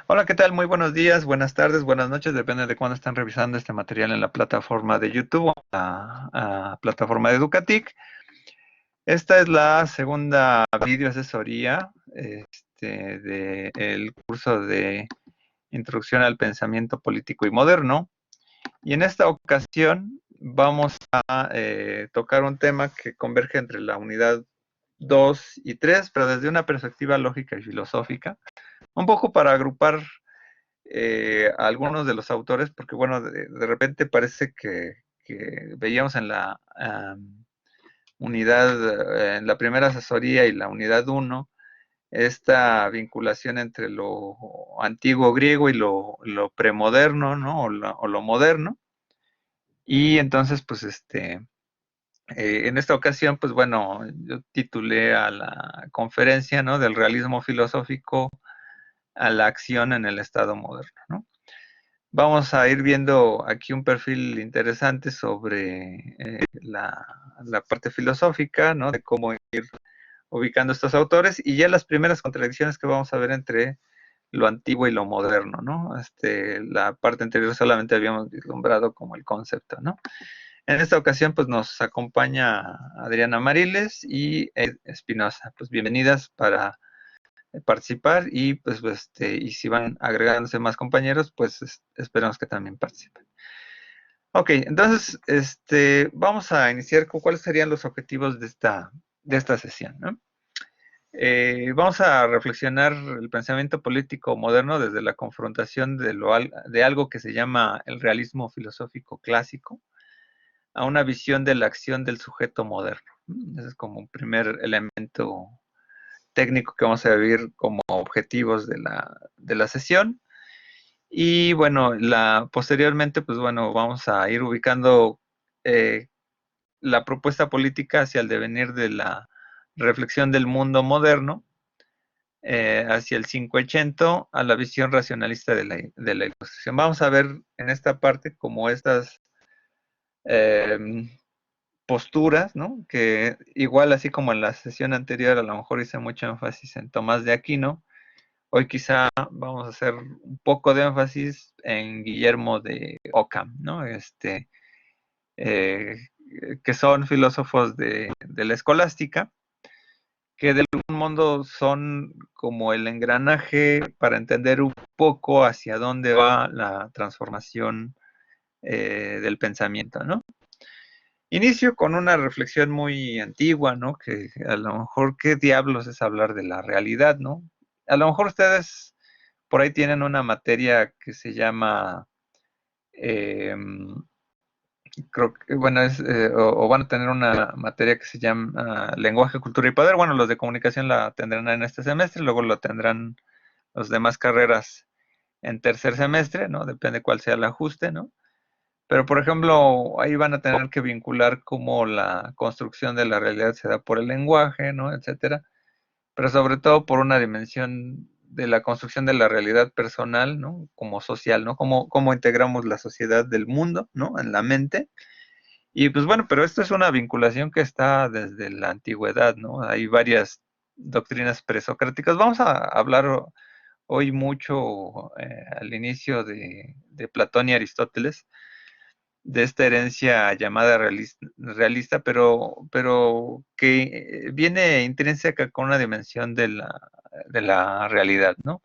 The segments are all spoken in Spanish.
Hola, ¿qué tal? Muy buenos días, buenas tardes, buenas noches, depende de cuándo están revisando este material en la plataforma de YouTube o la plataforma de Educatic. Esta es la segunda video asesoría del curso de Introducción al Pensamiento Político y Moderno. Y en esta ocasión vamos a tocar un tema que converge entre la unidad 2 y 3, pero desde una perspectiva lógica y filosófica, un poco para agrupar algunos de los autores, porque bueno, de repente parece que veíamos en la unidad, en la primera asesoría y la unidad uno, esta vinculación entre lo antiguo griego y lo premoderno, ¿no? O lo moderno. Y entonces, pues, en esta ocasión, pues bueno, yo titulé a la conferencia, ¿no? Del realismo filosófico a la acción en el Estado moderno, ¿no? Vamos a ir viendo aquí un perfil interesante sobre la parte filosófica, ¿no? De cómo ir ubicando estos autores y ya las primeras contradicciones que vamos a ver entre lo antiguo y lo moderno, ¿no? La parte anterior solamente habíamos vislumbrado como el concepto, ¿no? En esta ocasión, pues nos acompaña Adriana Mariles y Ed Espinosa. Pues bienvenidas para participar y y si van agregándose más compañeros, pues esperamos que también participen. Ok, entonces vamos a iniciar con cuáles serían los objetivos de esta sesión, ¿no? Vamos a reflexionar el pensamiento político moderno desde la confrontación de algo que se llama el realismo filosófico clásico a una visión de la acción del sujeto moderno. Ese es como un primer elemento técnico que vamos a ver como objetivos de la sesión. Y bueno, posteriormente, pues bueno, vamos a ir ubicando eh, la propuesta política hacia el devenir de la reflexión del mundo moderno, hacia el 580, a la visión racionalista de la ilustración. Vamos a ver en esta parte como estas eh, posturas, ¿no? Que igual así como en la sesión anterior a lo mejor hice mucho énfasis en Tomás de Aquino, hoy quizá vamos a hacer un poco de énfasis en Guillermo de Ockham, ¿no? Eh, que son filósofos de la escolástica, que de algún modo son como el engranaje para entender un poco hacia dónde va la transformación del pensamiento, ¿no? Inicio con una reflexión muy antigua, ¿no? Que a lo mejor, ¿qué diablos es hablar de la realidad, ¿no? A lo mejor ustedes por ahí tienen una materia que se llama, eh, creo que, bueno, o van a tener una materia que se llama lenguaje, cultura y poder. Bueno, los de comunicación la tendrán en este semestre, luego lo tendrán los demás carreras en tercer semestre, ¿no? Depende cuál sea el ajuste, ¿no? Pero, por ejemplo, ahí van a tener que vincular cómo la construcción de la realidad se da por el lenguaje, ¿no? Etcétera. Pero sobre todo por una dimensión de la construcción de la realidad personal, ¿no? Como social, ¿no? Cómo integramos la sociedad del mundo, ¿no? En la mente. Y pues bueno, pero esto es una vinculación que está desde la antigüedad, ¿no? Hay varias doctrinas presocráticas. Vamos a hablar hoy mucho al inicio de Platón y Aristóteles, de esta herencia llamada realista, pero que viene intrínseca con una dimensión de la realidad, ¿no?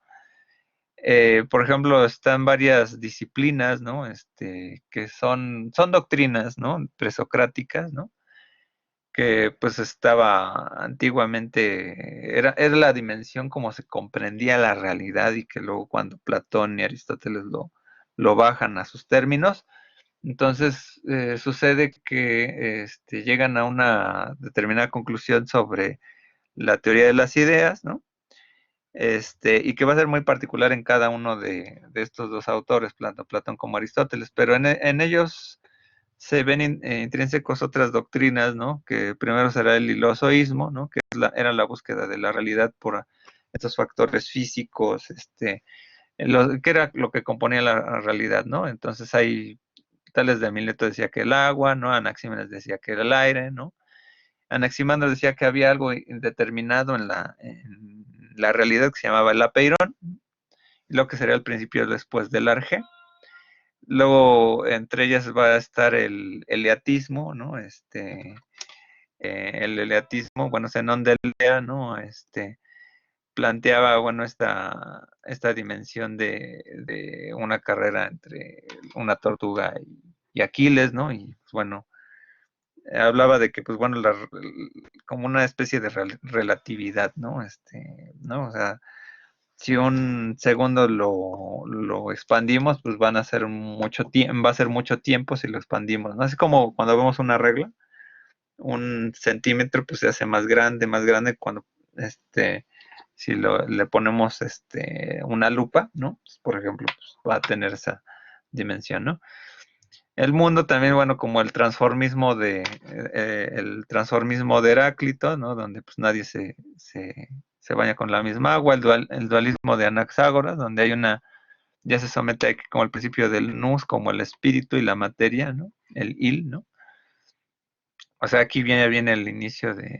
Por ejemplo, están varias disciplinas, ¿no? Que son doctrinas, ¿no? Presocráticas, ¿no? Que pues estaba antiguamente, era la dimensión como se comprendía la realidad y que luego cuando Platón y Aristóteles lo bajan a sus términos, entonces sucede que llegan a una determinada conclusión sobre la teoría de las ideas, ¿no? Y que va a ser muy particular en cada uno de estos dos autores, tanto Platón como Aristóteles, pero en ellos se ven intrínsecos otras doctrinas, ¿no? Que primero será el ilozoísmo, ¿no? Que era la búsqueda de la realidad por estos factores físicos, que era lo que componía la realidad, ¿no? Entonces hay Tales de Mileto decía que el agua, ¿no? Anaxímenes decía que era el aire, ¿no? Anaximandro decía que había algo indeterminado en la realidad que se llamaba el apeirón, lo que sería el principio después del arjé. Luego, entre ellas va a estar el eleatismo, ¿no? El eleatismo, bueno, Zenón de Elea, ¿no? Planteaba, bueno, esta dimensión de una carrera entre una tortuga y Aquiles, ¿no? Y, pues, bueno, hablaba de que, pues, bueno, como una especie de relatividad, ¿no? ¿No? O sea, si un segundo lo expandimos, pues van a ser mucho tiempo, va a ser mucho tiempo si lo expandimos, ¿no? Así como cuando vemos una regla, un centímetro pues se hace más grande cuando si le ponemos una lupa, ¿no? Pues, por ejemplo, pues, va a tener esa dimensión, ¿no? El mundo también, bueno, como el transformismo de Heráclito, ¿no? Donde pues nadie se baña con la misma agua, el dualismo de Anaxágoras, donde hay ya se somete aquí como el principio del nous, como el espíritu y la materia, ¿no? El il, ¿no? O sea, aquí viene el inicio de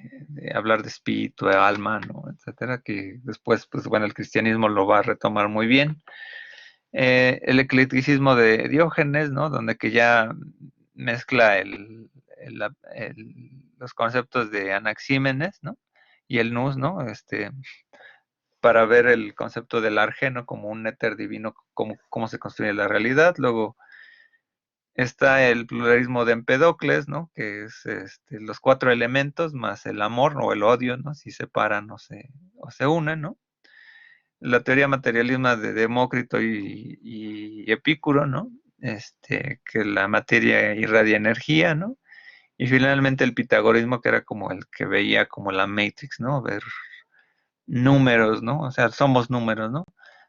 hablar de espíritu, de alma, ¿no? Etcétera, que después, pues bueno, el cristianismo lo va a retomar muy bien. El eclecticismo de Diógenes, ¿no? Donde que ya mezcla los conceptos de Anaxímenes, ¿no? Y el nous, ¿no? Para ver el concepto del arjé, ¿no? Como un éter divino, cómo se construye la realidad. Luego está el pluralismo de Empedocles, ¿no? Que es los cuatro elementos más el amor o el odio, ¿no? Si separan o se unen, ¿no? La teoría materialismo de Demócrito y Epicuro, ¿no? Que la materia irradia energía, ¿no? Y finalmente el pitagorismo, que era como el que veía como la Matrix, ¿no? Ver números, ¿no? O sea, somos números, ¿no?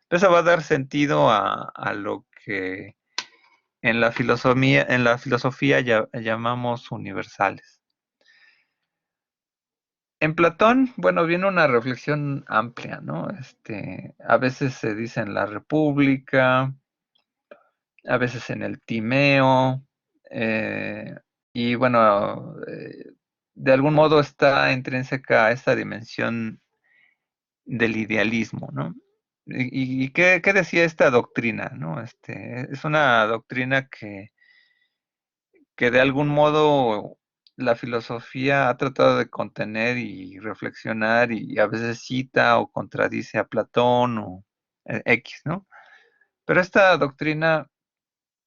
Eso va a dar sentido a lo que en la filosofía llamamos universales. En Platón, bueno, viene una reflexión amplia, ¿no? A veces se dice en la República, a veces en el Timeo, y bueno, de algún modo está intrínseca esta dimensión del idealismo, ¿no? ¿Y qué decía esta doctrina, ¿no? Es una doctrina que de algún modo la filosofía ha tratado de contener y reflexionar y a veces cita o contradice a Platón o X, ¿no? Pero esta doctrina,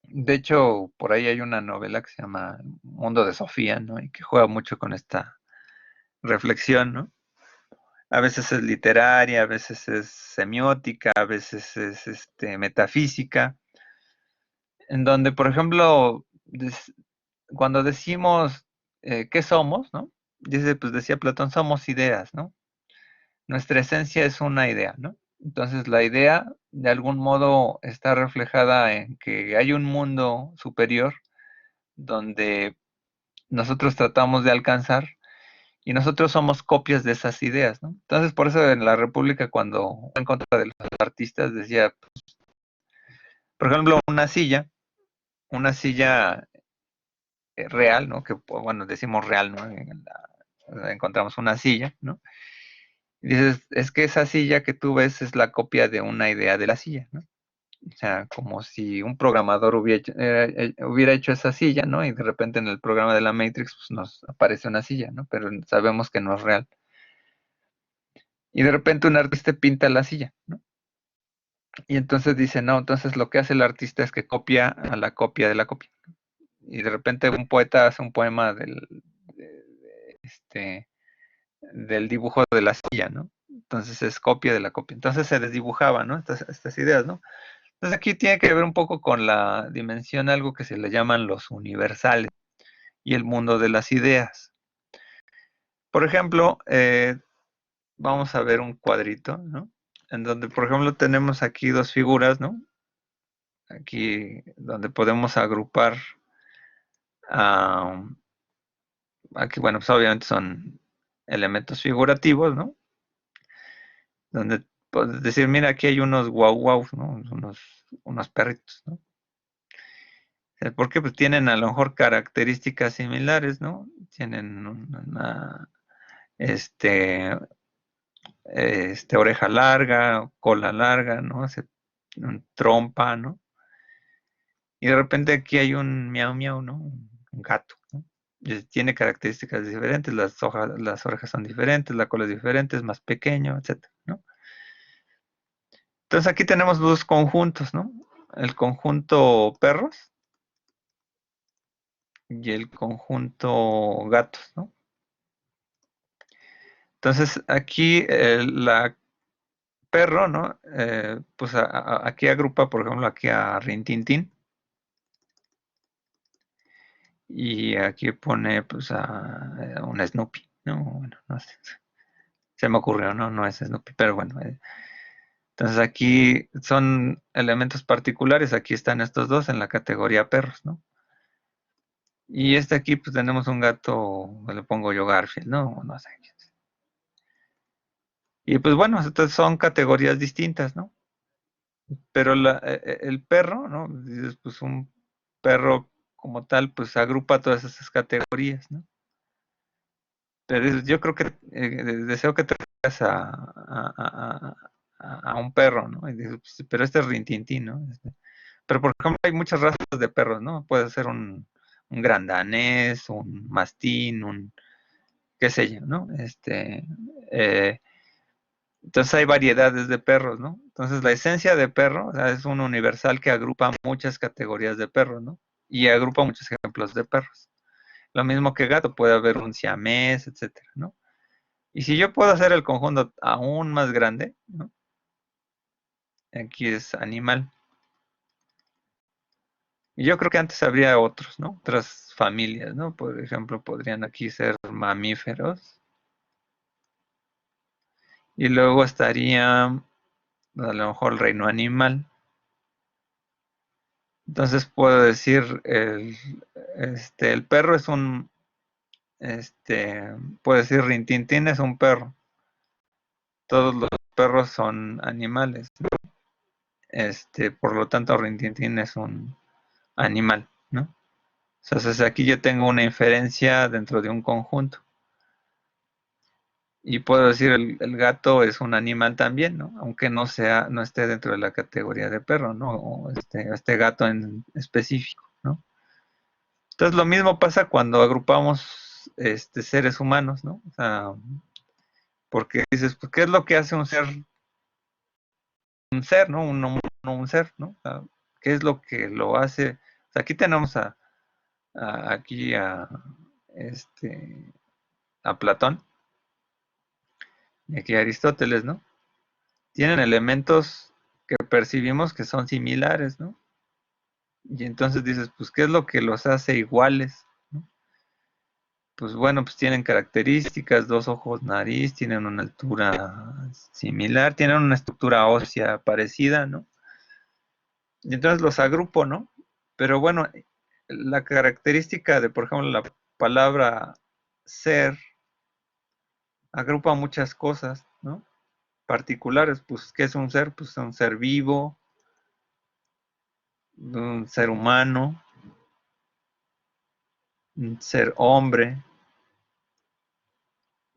de hecho, por ahí hay una novela que se llama Mundo de Sofía, ¿no? Y que juega mucho con esta reflexión, ¿no? A veces es literaria, a veces es semiótica, a veces es metafísica, en donde, por ejemplo, cuando decimos qué somos, ¿no? Pues decía Platón, somos ideas, ¿no? Nuestra esencia es una idea, ¿no? Entonces la idea de algún modo está reflejada en que hay un mundo superior donde nosotros tratamos de alcanzar y nosotros somos copias de esas ideas, ¿no? Entonces por eso en la República cuando en contra de los artistas decía, por ejemplo, una silla real, ¿no? Que bueno, decimos real, ¿no? Encontramos una silla, ¿no? Y dices, es que esa silla que tú ves es la copia de una idea de la silla, ¿no? O sea, como si un programador hubiera hecho esa silla, ¿no? Y de repente en el programa de la Matrix pues, nos aparece una silla, ¿no? Pero sabemos que no es real. Y de repente un artista pinta la silla, ¿no? Y entonces dice, no, entonces lo que hace el artista es que copia a la copia de la copia. Y de repente un poeta hace un poema del dibujo de la silla, ¿no? Entonces es copia de la copia. Entonces se desdibujaba, ¿no? Estas ideas, ¿no? Entonces aquí tiene que ver un poco con la dimensión, algo que se le llaman los universales y el mundo de las ideas. Por ejemplo, vamos a ver un cuadrito, ¿no? En donde, por ejemplo, tenemos aquí dos figuras, ¿no? Aquí donde podemos agrupar, ah, aquí, bueno, pues obviamente son elementos figurativos, ¿no? Donde puedes decir, mira, aquí hay unos guau guaus, ¿no? Unos perritos, ¿no? Porque pues tienen a lo mejor características similares, ¿no? Tienen este, oreja larga, cola larga, ¿no? trompa, ¿no? Y de repente aquí hay un miau miau, ¿no? Un gato, ¿no? Y tiene características diferentes, las orejas son diferentes, la cola es diferente, es más pequeño, etcétera, ¿no? Entonces aquí tenemos dos conjuntos, ¿no? El conjunto perros y el conjunto gatos, ¿no? Entonces aquí la perro, ¿no? Pues aquí agrupa, por ejemplo, aquí a Rintintín y aquí pone pues a un Snoopy, ¿no? Bueno, no sé, se me ocurrió, ¿no? No es Snoopy, pero bueno. Entonces aquí son elementos particulares, aquí están estos dos en la categoría perros, ¿no? Y este aquí pues tenemos un gato, le pongo yo Garfield, ¿no? No sé. Y pues bueno, estas son categorías distintas, ¿no? Pero el perro, ¿no? Dices, pues un perro como tal, pues agrupa todas esas categorías, ¿no? Pero yo creo que deseo que te veas a un perro, ¿no? Y dices, pues, pero este es Rintintín, ¿no? Pero por ejemplo hay muchas razas de perros, ¿no? Puede ser un gran danés, un mastín, un qué sé yo, ¿no? Eh, entonces hay variedades de perros, ¿no? Entonces la esencia de perro, o sea, es un universal que agrupa muchas categorías de perros, ¿no? Y agrupa muchos ejemplos de perros. Lo mismo que gato, puede haber un siamés, etcétera, ¿no? Y si yo puedo hacer el conjunto aún más grande, ¿no? Aquí es animal. Y yo creo que antes habría otros, ¿no? Otras familias, ¿no? Por ejemplo, podrían aquí ser mamíferos. Y luego estaría a lo mejor el reino animal. Entonces puedo decir, el perro es puedo decir Rintintín es un perro. Todos los perros son animales. Por lo tanto, Rintintín es un animal, ¿no? Entonces aquí yo tengo una inferencia dentro de un conjunto. Y puedo decir el gato es un animal también, ¿no? Aunque no esté dentro de la categoría de perro, ¿no? O este gato en específico, ¿no? Entonces lo mismo pasa cuando agrupamos seres humanos, ¿no? O sea, porque dices, pues, ¿qué es lo que hace un ser, ¿no? Un ser, ¿no? O sea, ¿qué es lo que lo hace? O sea, aquí tenemos aquí este, a Platón y aquí a Aristóteles, ¿no? Tienen elementos que percibimos que son similares, ¿no? Y entonces dices, pues, ¿qué es lo que los hace iguales? ¿No? Pues bueno, pues tienen características, dos ojos, nariz, tienen una altura similar, tienen una estructura ósea parecida, ¿no? Y entonces los agrupo, ¿no? Pero bueno, la característica de, por ejemplo, la palabra ser agrupa muchas cosas, ¿no? Particulares, pues, ¿qué es un ser? Pues un ser vivo, un ser humano, un ser hombre,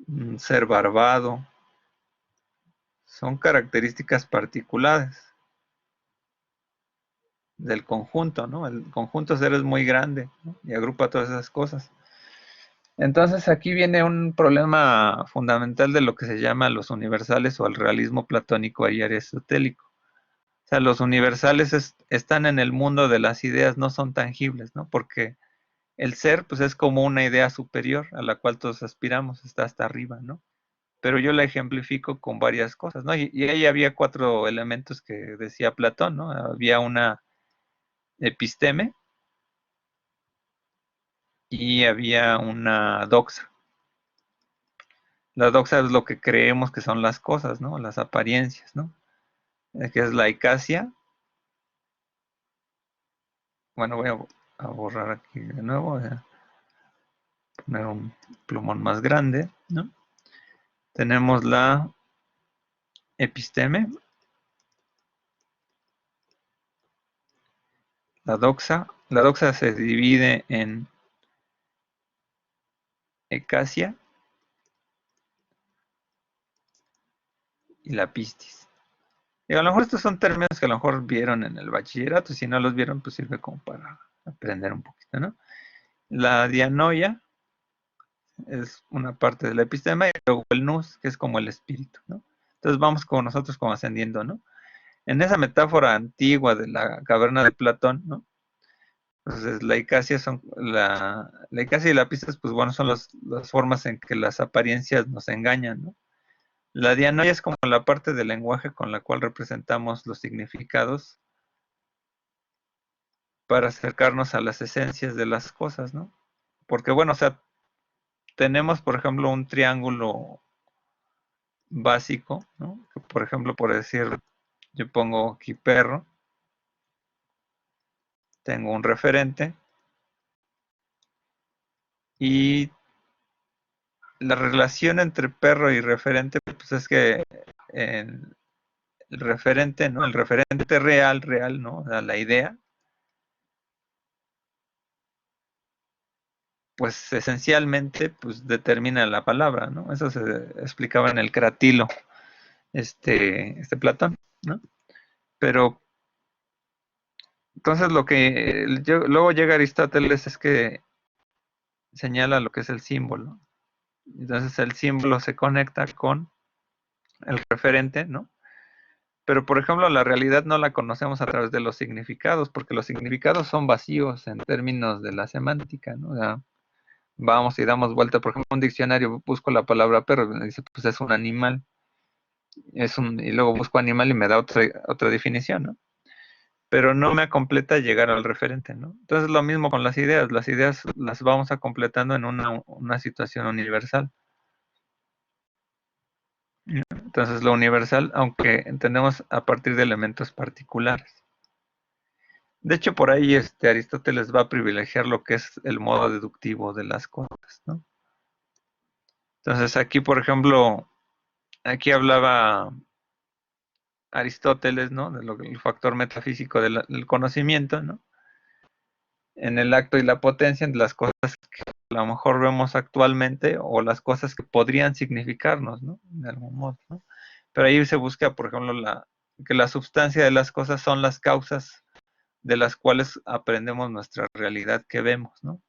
un ser barbado, son características particulares del conjunto, ¿no? El conjunto ser es muy grande, ¿no? Y agrupa todas esas cosas. Entonces aquí viene un problema fundamental de lo que se llama los universales o el realismo platónico y aristotélico. O sea, los universales están en el mundo de las ideas, no son tangibles, ¿no? Porque el ser, pues es como una idea superior a la cual todos aspiramos, está hasta arriba, ¿no? Pero yo la ejemplifico con varias cosas, ¿no? Y ahí había cuatro elementos que decía Platón, ¿no? Había una episteme y había una doxa. La doxa es lo que creemos que son las cosas, ¿no? Las apariencias, ¿no? Que es la icacia. Bueno, voy a borrar aquí de nuevo, voy a poner un plumón más grande, ¿no? Tenemos la episteme, la doxa. La doxa se divide en ecasia y la pistis. Y a lo mejor estos son términos que a lo mejor vieron en el bachillerato, y si no los vieron, pues sirve como para aprender un poquito, ¿no? La dianoia es una parte de la epistema y luego el nous, que es como el espíritu, ¿no? Entonces vamos con nosotros como ascendiendo, ¿no? En esa metáfora antigua de la caverna de Platón, ¿no? Entonces la icacia y la pistas, pues bueno, son las formas en que las apariencias nos engañan, ¿no? La dianoia es como la parte del lenguaje con la cual representamos los significados para acercarnos a las esencias de las cosas, ¿no? Porque bueno, o sea, tenemos, por ejemplo, un triángulo básico, ¿no? Que, por ejemplo, por decir, yo pongo aquí perro, tengo un referente y la relación entre perro y referente, pues es que el referente, ¿no? El referente real, ¿no? O sea, la idea, pues esencialmente, pues determina la palabra, ¿no? Eso se explicaba en el Cratilo, este Platón, ¿no? Pero entonces lo que luego llega Aristóteles es que señala lo que es el símbolo. Entonces el símbolo se conecta con el referente, ¿no? Pero, por ejemplo, la realidad no la conocemos a través de los significados, porque los significados son vacíos en términos de la semántica, ¿no? O sea, vamos y damos vuelta, por ejemplo, un diccionario, busco la palabra perro, me dice, pues es un animal, y luego busco animal y me da otra definición, ¿no? Pero no me completa llegar al referente, ¿no? Entonces, lo mismo con las ideas las vamos a completando en una situación universal. Entonces, lo universal, aunque entendemos a partir de elementos particulares. De hecho, por ahí Aristóteles va a privilegiar lo que es el modo deductivo de las cosas, ¿no? Entonces, aquí, por ejemplo, aquí hablaba Aristóteles, ¿no? El factor metafísico del conocimiento, ¿no? En el acto y la potencia de las cosas que a lo mejor vemos actualmente o las cosas que podrían significarnos, ¿no? De algún modo, ¿no? Pero ahí se busca, por ejemplo, que la sustancia de las cosas son las causas de las cuales aprendemos nuestra realidad que vemos, ¿no?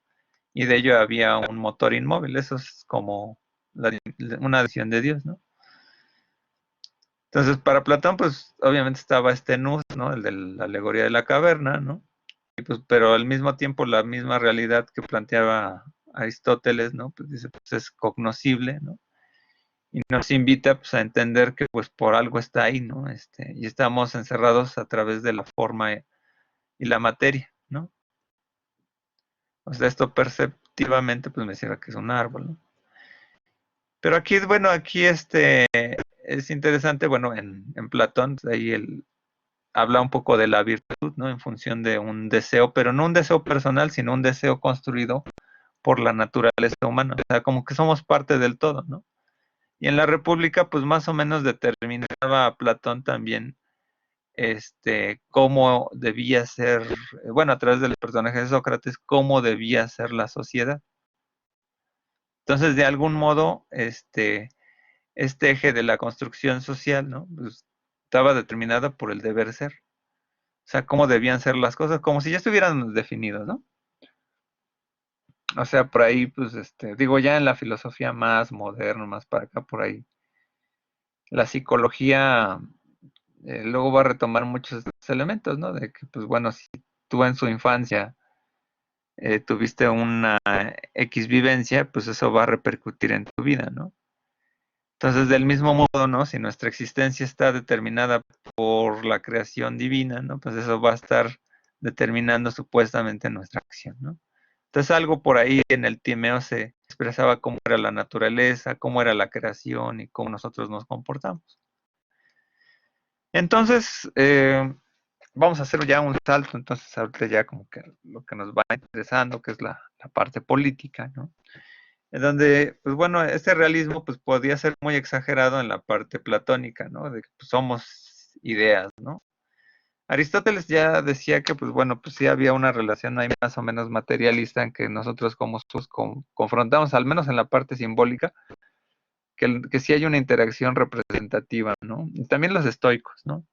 Y de ello había un motor inmóvil, eso es como una decisión de Dios, ¿no? Entonces, para Platón, pues obviamente estaba nous, ¿no? El de la alegoría de la caverna, ¿no? Y pues, pero al mismo tiempo la misma realidad que planteaba Aristóteles, ¿no? Pues dice, pues es cognoscible, ¿no? Y nos invita pues, a entender que pues por algo está ahí, ¿no? Y estamos encerrados a través de la forma y la materia, ¿no? O sea, esto perceptivamente pues me sirve que es un árbol, ¿no? Pero aquí, bueno, aquí es interesante, bueno, en Platón, ahí él habla un poco de la virtud, ¿no? En función de un deseo, pero no un deseo personal, sino un deseo construido por la naturaleza humana. O sea, como que somos parte del todo, ¿no? Y en la República, pues más o menos determinaba Platón también cómo debía ser, bueno, a través del personaje de Sócrates, cómo debía ser la sociedad. Entonces, de algún modo, este eje de la construcción social, ¿no? Pues, estaba determinada por el deber ser. O sea, cómo debían ser las cosas, como si ya estuvieran definidos, ¿no? O sea, por ahí, pues, digo, ya en la filosofía más moderna, más para acá, por ahí, la psicología luego va a retomar muchos elementos, ¿no? De que, pues, bueno, si tú en su infancia tuviste una X vivencia, pues eso va a repercutir en tu vida, ¿no? Entonces, del mismo modo, ¿no? Si nuestra existencia está determinada por la creación divina, ¿no? Pues eso va a estar determinando supuestamente nuestra acción, ¿no? Entonces, algo por ahí en el Timeo se expresaba cómo era la naturaleza, cómo era la creación y cómo nosotros nos comportamos. Entonces, vamos a hacer ya un salto, entonces ahorita ya como que lo que nos va interesando, que es la parte política, ¿no? En donde, pues bueno, este realismo pues podía ser muy exagerado en la parte platónica, ¿no? De que pues, somos ideas, ¿no? Aristóteles ya decía que, pues bueno, pues sí había una relación ahí más o menos materialista en que nosotros como confrontamos, al menos en la parte simbólica, que sí hay una interacción representativa, ¿no? Y también los estoicos, ¿no?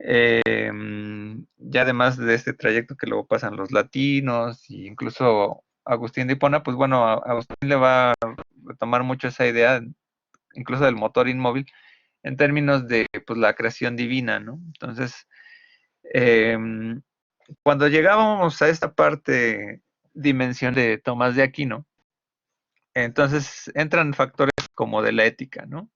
Ya además de este trayecto que luego pasan los latinos e incluso Agustín de Hipona, pues bueno, Agustín le va a retomar mucho esa idea, incluso del motor inmóvil, en términos de pues, la creación divina, ¿no? Entonces, eh, cuando llegábamos a esta parte, dimensión de Tomás de Aquino, entonces entran factores como de la ética, ¿no?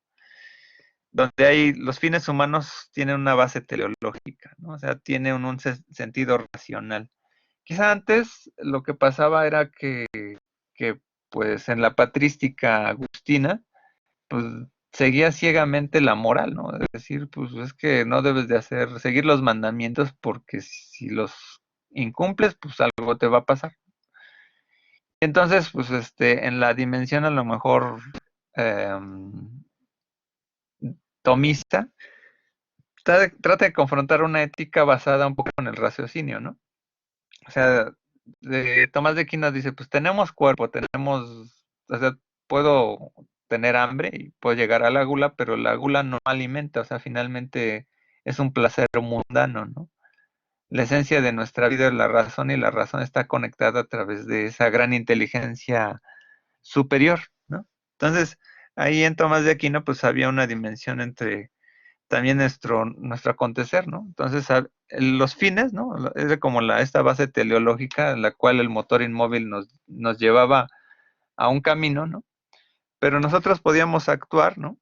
Donde hay los fines humanos tienen una base teleológica, ¿no? O sea, tienen un sentido racional. Quizá antes lo que pasaba era que pues en la patrística agustina, pues seguía ciegamente la moral, ¿no? Es decir, pues es que no debes de seguir los mandamientos porque si los incumples, pues algo te va a pasar. Entonces, pues en la dimensión a lo mejor eh, tomista, trata de confrontar una ética basada un poco en el raciocinio, ¿no? O sea, Tomás de Aquino dice, pues tenemos cuerpo, o sea, puedo tener hambre y puedo llegar a la gula, pero la gula no alimenta, o sea, finalmente es un placer mundano, ¿no? La esencia de nuestra vida es la razón y la razón está conectada a través de esa gran inteligencia superior, ¿no? Entonces, ahí en Tomás de Aquino, pues había una dimensión entre también nuestro acontecer, ¿no? Entonces, los fines, ¿no? Es como esta base teleológica en la cual el motor inmóvil nos llevaba a un camino, ¿no? Pero nosotros podíamos actuar, ¿no?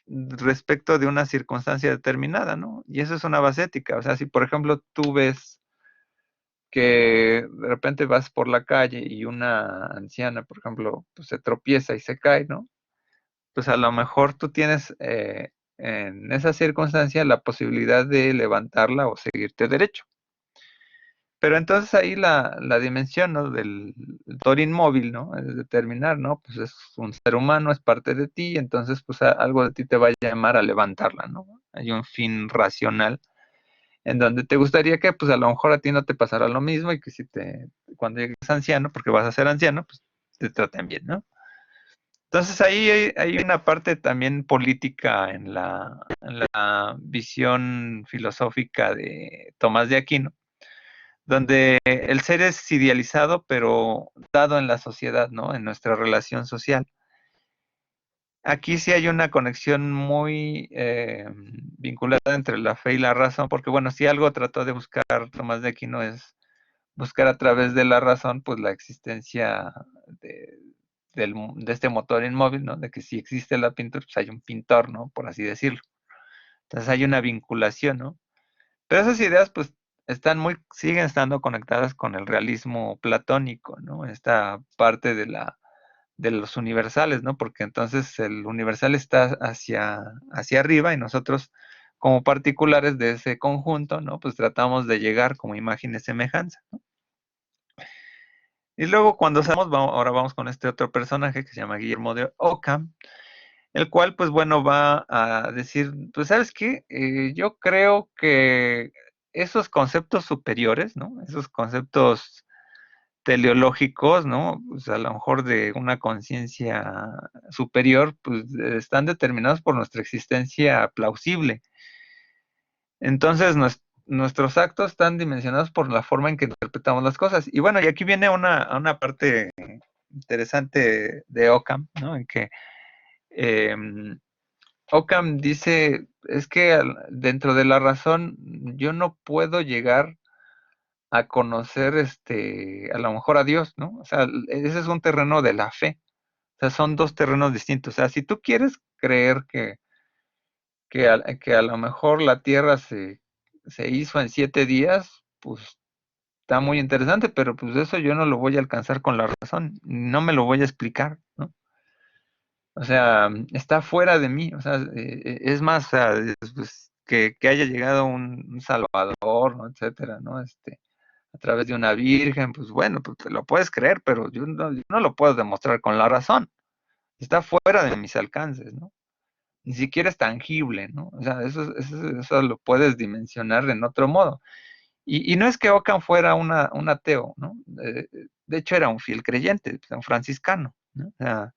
Respecto de una circunstancia determinada, ¿no? Y eso es una base ética. O sea, si por ejemplo tú ves que de repente vas por la calle y una anciana, por ejemplo, pues se tropieza y se cae, ¿no? Pues a lo mejor tú tienes en esa circunstancia la posibilidad de levantarla o seguirte derecho. Pero entonces ahí la dimensión, ¿no? Del toro inmóvil, ¿no? Es determinar, ¿no? Pues es un ser humano, es parte de ti, entonces pues algo de ti te va a llamar a levantarla, ¿no? Hay un fin racional en donde te gustaría que pues a lo mejor a ti no te pasara lo mismo y que cuando llegues anciano, porque vas a ser anciano, pues te traten bien, ¿no? Entonces ahí hay una parte también política en la visión filosófica de Tomás de Aquino, donde el ser es idealizado, pero dado en la sociedad, ¿no? En nuestra relación social. Aquí sí hay una conexión muy vinculada entre la fe y la razón, porque bueno, si algo trató de buscar Tomás de Aquino es buscar a través de la razón, pues la existencia de, de este motor inmóvil, ¿no? De que si existe la pintura, pues hay un pintor, ¿no? Por así decirlo. Entonces hay una vinculación, ¿no? Pero esas ideas, pues, siguen estando conectadas con el realismo platónico, ¿no? Esta parte de los universales, ¿no? Porque entonces el universal está hacia arriba y nosotros, como particulares de ese conjunto, ¿no? Pues tratamos de llegar como imagen y semejanza, ¿no? Y luego cuando ahora vamos con este otro personaje que se llama Guillermo de Ockham, el cual, pues bueno, va a decir, pues, ¿sabes qué? Yo creo que esos conceptos superiores, ¿no? Esos conceptos teleológicos, ¿no? Pues a lo mejor de una conciencia superior, pues están determinados por nuestra existencia plausible. Entonces, nuestros actos están dimensionados por la forma en que interpretamos las cosas. Y bueno, y aquí viene una parte interesante de Ockham, ¿no? En que eh, Ockham dice, es que dentro de la razón yo no puedo llegar a conocer a lo mejor a Dios, ¿no? O sea, ese es un terreno de la fe. O sea, son dos terrenos distintos. O sea, si tú quieres creer que a lo mejor la Tierra se hizo en 7 días, pues está muy interesante, pero pues eso yo no lo voy a alcanzar con la razón, no me lo voy a explicar, ¿no? O sea, está fuera de mí, o sea, es más, o sea, pues, que haya llegado un Salvador, ¿no? Etcétera, ¿no? A través de una virgen, pues bueno, pues te lo puedes creer, pero yo no lo puedo demostrar con la razón. Está fuera de mis alcances, ¿no? Ni siquiera es tangible, ¿no? O sea, eso lo puedes dimensionar en otro modo. Y no es que Ockham fuera un ateo, ¿no? De hecho, era un fiel creyente, un franciscano, ¿no? O sea,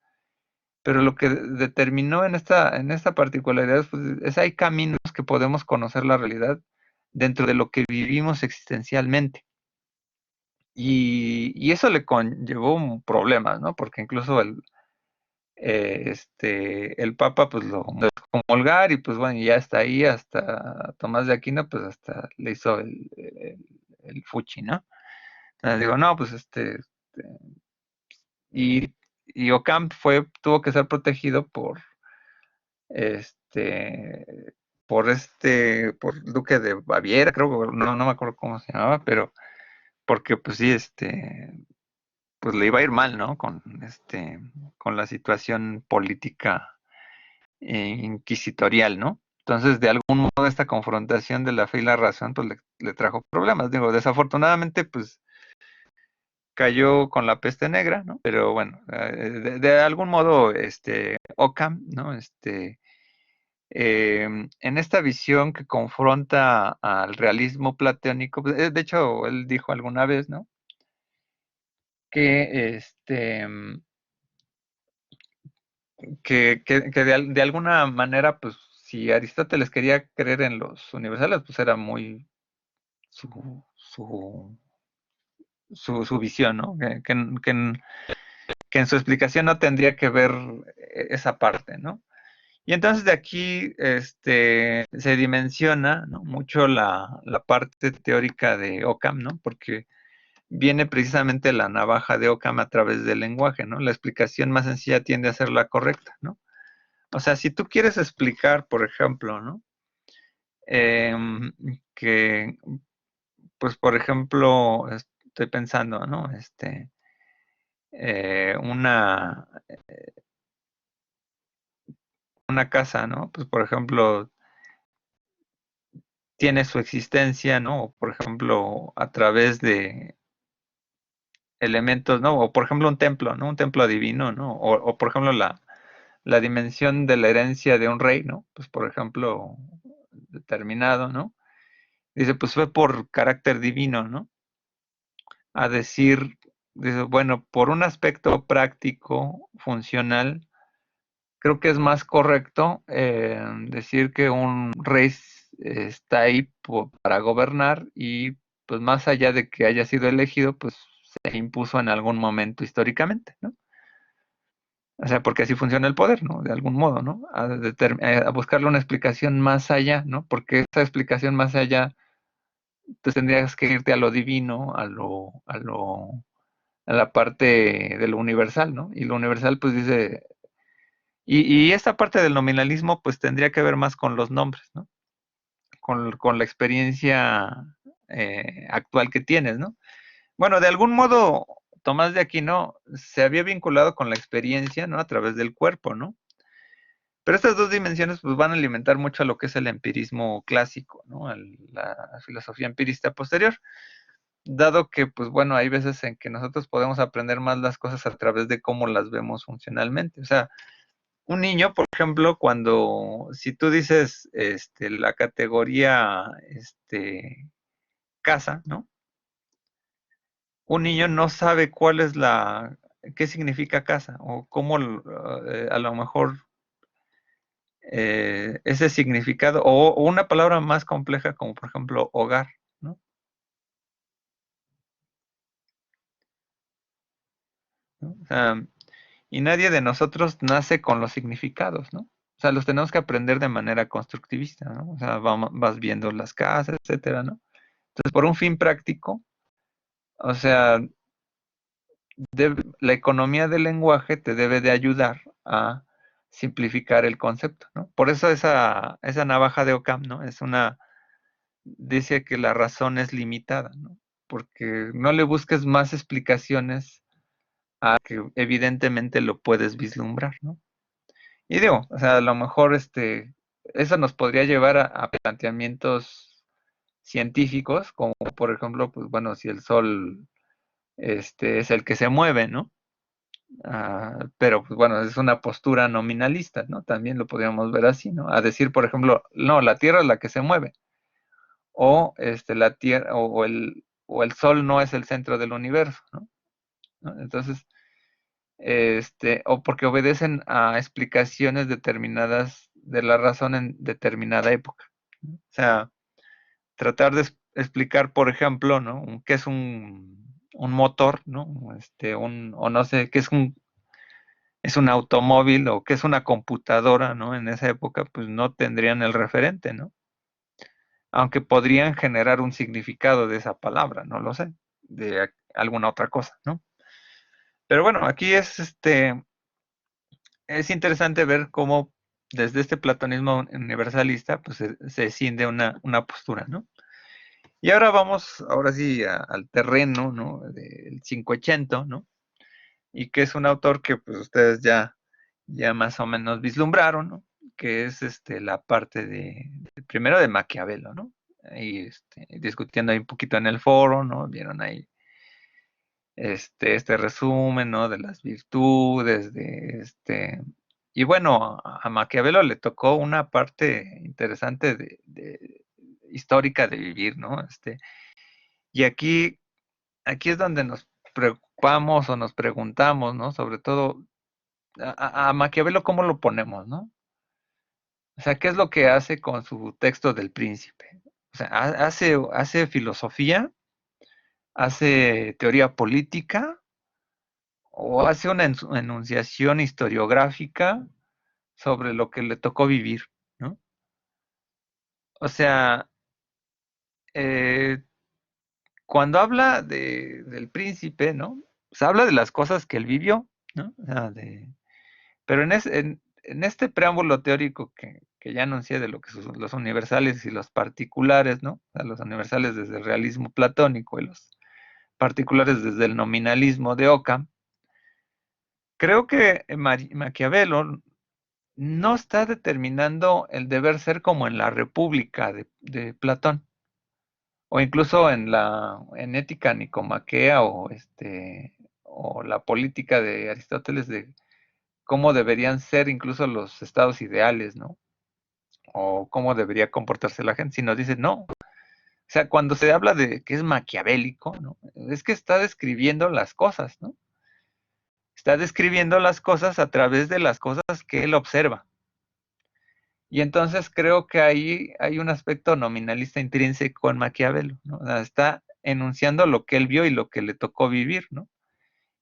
pero lo que determinó en esta particularidad, pues, es hay caminos que podemos conocer la realidad dentro de lo que vivimos existencialmente. Y eso le conllevó problemas, ¿no? Porque incluso el Papa pues lo mandó a comulgar y pues bueno, ya está ahí, hasta Tomás de Aquino pues hasta le hizo el fuchi, ¿no? Entonces digo, no, pues y, y Ocamp tuvo que ser protegido este, por el Duque de Baviera, creo, no me acuerdo cómo se llamaba, pero porque pues sí, pues le iba a ir mal, ¿no? Con la situación política inquisitorial, ¿no? Entonces, de algún modo, esta confrontación de la fe y la razón, pues le trajo problemas. Digo, desafortunadamente, pues cayó con la peste negra, ¿no? Pero bueno, de algún modo, Occam, ¿no? En esta visión que confronta al realismo platónico, pues, de hecho, él dijo alguna vez, ¿no? Que que de alguna manera, pues, si Aristóteles quería creer en los universales, pues era muy su, su, su visión, ¿no? Que en su explicación no tendría que ver esa parte, ¿no? Y entonces de aquí se dimensiona, ¿no?, mucho la parte teórica de Occam, ¿no? Porque viene precisamente la navaja de Occam a través del lenguaje, ¿no? La explicación más sencilla tiende a ser la correcta, ¿no? O sea, si tú quieres explicar, por ejemplo, ¿no? Que, pues, por ejemplo, estoy pensando, ¿no? Eh, una, una casa, ¿no? Pues, por ejemplo, tiene su existencia, ¿no? O, por ejemplo, a través de elementos, ¿no? O, por ejemplo, un templo, ¿no? Un templo divino, ¿no? O por ejemplo, la dimensión de la herencia de un rey, ¿no? Pues, por ejemplo, determinado, ¿no? Dice, pues fue por carácter divino, ¿no? A decir, dice, bueno, por un aspecto práctico, funcional, creo que es más correcto decir que un rey está ahí para gobernar y pues más allá de que haya sido elegido, pues se impuso en algún momento históricamente, ¿no? O sea, porque así funciona el poder, ¿no? De algún modo, ¿no? A buscarle una explicación más allá, ¿no? Porque esa explicación más allá, pues tendrías que irte a lo divino, a la parte de lo universal, ¿no? Y lo universal, pues dice, y esta parte del nominalismo, pues tendría que ver más con los nombres, ¿no? Con la experiencia actual que tienes, ¿no? Bueno, de algún modo, Tomás de Aquino se había vinculado con la experiencia, ¿no? A través del cuerpo, ¿no? Pero estas dos dimensiones, pues van a alimentar mucho a lo que es el empirismo clásico, ¿no? La filosofía empirista posterior, dado que, pues bueno, hay veces en que nosotros podemos aprender más las cosas a través de cómo las vemos funcionalmente. O sea, un niño, por ejemplo, si tú dices la categoría casa, ¿no? Un niño no sabe qué significa casa o cómo a lo mejor ese significado o una palabra más compleja como por ejemplo hogar, ¿no? ¿No? O sea, y nadie de nosotros nace con los significados, ¿no? O sea, los tenemos que aprender de manera constructivista, ¿no? O sea, vas viendo las casas, etcétera, ¿no? Entonces, por un fin práctico, o sea, la economía del lenguaje te debe de ayudar a simplificar el concepto, ¿no? Por eso esa navaja de Occam, ¿no? Dice que la razón es limitada, ¿no? Porque no le busques más explicaciones a que evidentemente lo puedes vislumbrar, ¿no? Y digo, o sea, a lo mejor eso nos podría llevar a planteamientos científicos, como por ejemplo, pues bueno, si el sol es el que se mueve, ¿no? Pero pues bueno, es una postura nominalista, ¿no? También lo podríamos ver así, ¿no? A decir, por ejemplo, no, la Tierra es la que se mueve, o la Tierra, o el Sol no es el centro del universo, ¿no? ¿No? Entonces, o porque obedecen a explicaciones determinadas de la razón en determinada época, ¿no? O sea, tratar de explicar, por ejemplo, ¿no? ¿Qué es un motor, ¿no? O no sé, qué es un automóvil o qué es una computadora, ¿no? En esa época, pues no tendrían el referente, ¿no? Aunque podrían generar un significado de esa palabra, no lo sé, de alguna otra cosa, ¿no? Pero bueno, aquí es interesante ver cómo desde este platonismo universalista, pues se escinde una postura, ¿no? Y ahora vamos, ahora sí, al terreno, ¿no? Del 580, ¿no? Y que es un autor que pues ustedes ya más o menos vislumbraron, ¿no? Que es la parte primero de Maquiavelo, ¿no? Y discutiendo ahí un poquito en el foro, ¿no? Vieron ahí este resumen, ¿no? De las virtudes, y bueno, a Maquiavelo le tocó una parte interesante histórica de vivir, ¿no? Y aquí es donde nos preocupamos o nos preguntamos, ¿no? Sobre todo, a Maquiavelo, ¿cómo lo ponemos, no? O sea, ¿qué es lo que hace con su texto del Príncipe? O sea, hace filosofía, hace teoría política, o hace una enunciación historiográfica sobre lo que le tocó vivir, ¿no? O sea, eh, cuando habla del príncipe, ¿no? Se habla de las cosas que él vivió, ¿no? O sea, pero en este preámbulo teórico que ya anuncié de lo que son los universales y los particulares, ¿no? O sea, los universales desde el realismo platónico y los particulares desde el nominalismo de Ockham, creo que Maquiavelo no está determinando el deber ser como en la República de Platón, o incluso en Ética Nicomaquea, o la política de Aristóteles, de cómo deberían ser incluso los estados ideales, ¿no? O cómo debería comportarse la gente, sino dice, no. O sea, cuando se habla de que es maquiavélico, ¿no? Es que está describiendo las cosas, ¿no? Está describiendo las cosas a través de las cosas que él observa. Y entonces creo que ahí hay un aspecto nominalista intrínseco en Maquiavelo, ¿no? O sea, está enunciando lo que él vio y lo que le tocó vivir, ¿no?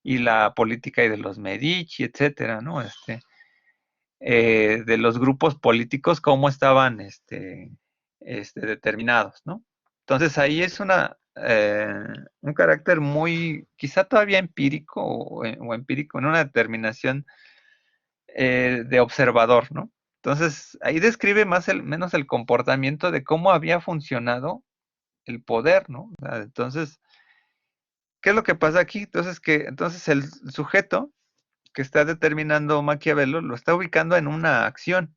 Y la política y de los Medici, etcétera, ¿no? De los grupos políticos, cómo estaban determinados, ¿no? Entonces ahí es un carácter muy, quizá todavía empírico o empírico, en una determinación de observador, ¿no? Entonces ahí describe menos el comportamiento de cómo había funcionado el poder, ¿no? O sea, entonces, ¿qué es lo que pasa aquí? Entonces el sujeto que está determinando Maquiavelo lo está ubicando en una acción,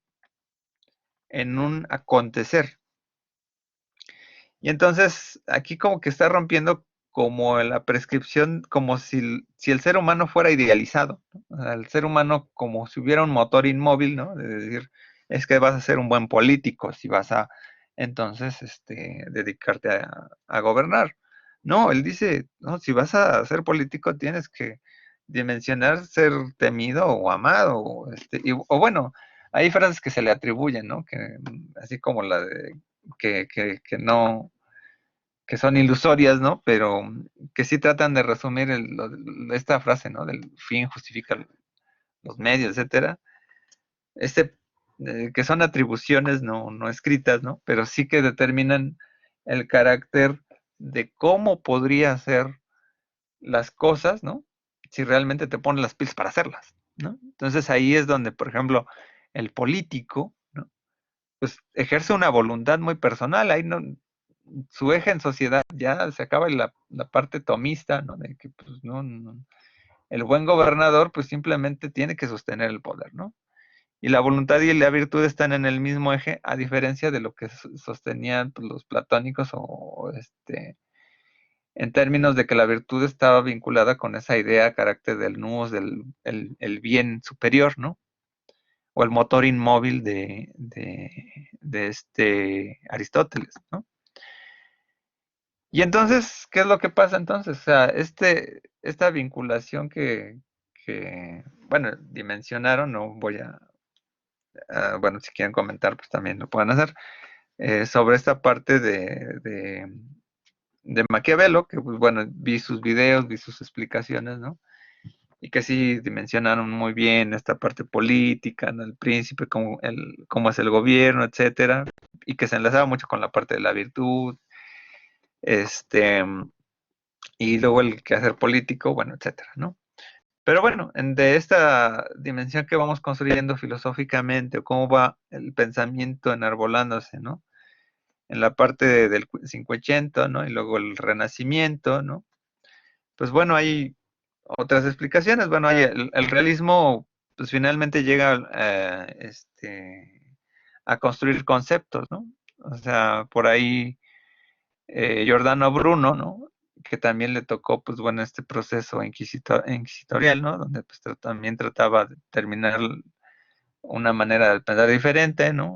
en un acontecer. Y entonces aquí como que está rompiendo como la prescripción, como si el ser humano fuera idealizado, ¿no? O sea, el ser humano como si hubiera un motor inmóvil, ¿no? De decir, es que vas a ser un buen político si vas a entonces dedicarte a gobernar. No, él dice, no, si vas a ser político tienes que dimensionar ser temido o amado, o bueno, hay frases que se le atribuyen, ¿no? Que, así como la de que no, que son ilusorias, ¿no? Pero que sí tratan de resumir esta frase, ¿no? Del fin justifica los medios, etcétera. Este, que son atribuciones no escritas, ¿no? Pero sí que determinan el carácter de cómo podría ser las cosas, ¿no? Si realmente te pones las pilas para hacerlas, ¿no? Entonces ahí es donde, por ejemplo, el político, ¿no? Pues ejerce una voluntad muy personal, ahí no, su eje en sociedad ya se acaba la parte tomista, ¿no? De que pues no, el buen gobernador pues simplemente tiene que sostener el poder, ¿no? Y la voluntad y la virtud están en el mismo eje, a diferencia de lo que sostenían pues, los platónicos en términos de que la virtud estaba vinculada con esa idea, carácter del nous, el bien superior, ¿no? O el motor inmóvil de Aristóteles, ¿no? Y entonces, ¿qué es lo que pasa entonces? O sea, esta vinculación bueno, dimensionaron, no voy bueno, si quieren comentar, pues también lo pueden hacer. sobre esta parte de Maquiavelo, que pues bueno, vi sus videos, vi sus explicaciones, ¿no? Y que sí dimensionaron muy bien esta parte política, ¿no? El príncipe, cómo es el gobierno, etcétera, y que se enlazaba mucho con la parte de la virtud, este, y luego el quehacer político, bueno, etcétera, ¿no? Pero bueno, de esta dimensión que vamos construyendo filosóficamente, o cómo va el pensamiento enarbolándose, ¿no? En la parte del 580, ¿no? Y luego el Renacimiento, ¿no? Pues bueno, hay otras explicaciones. Bueno, hay el realismo, pues finalmente llega a construir conceptos, ¿no? O sea, por ahí Giordano Bruno, ¿no? Que también le tocó, pues bueno, este proceso inquisitorial, ¿no? Donde pues también trataba de terminar una manera de pensar diferente, ¿no?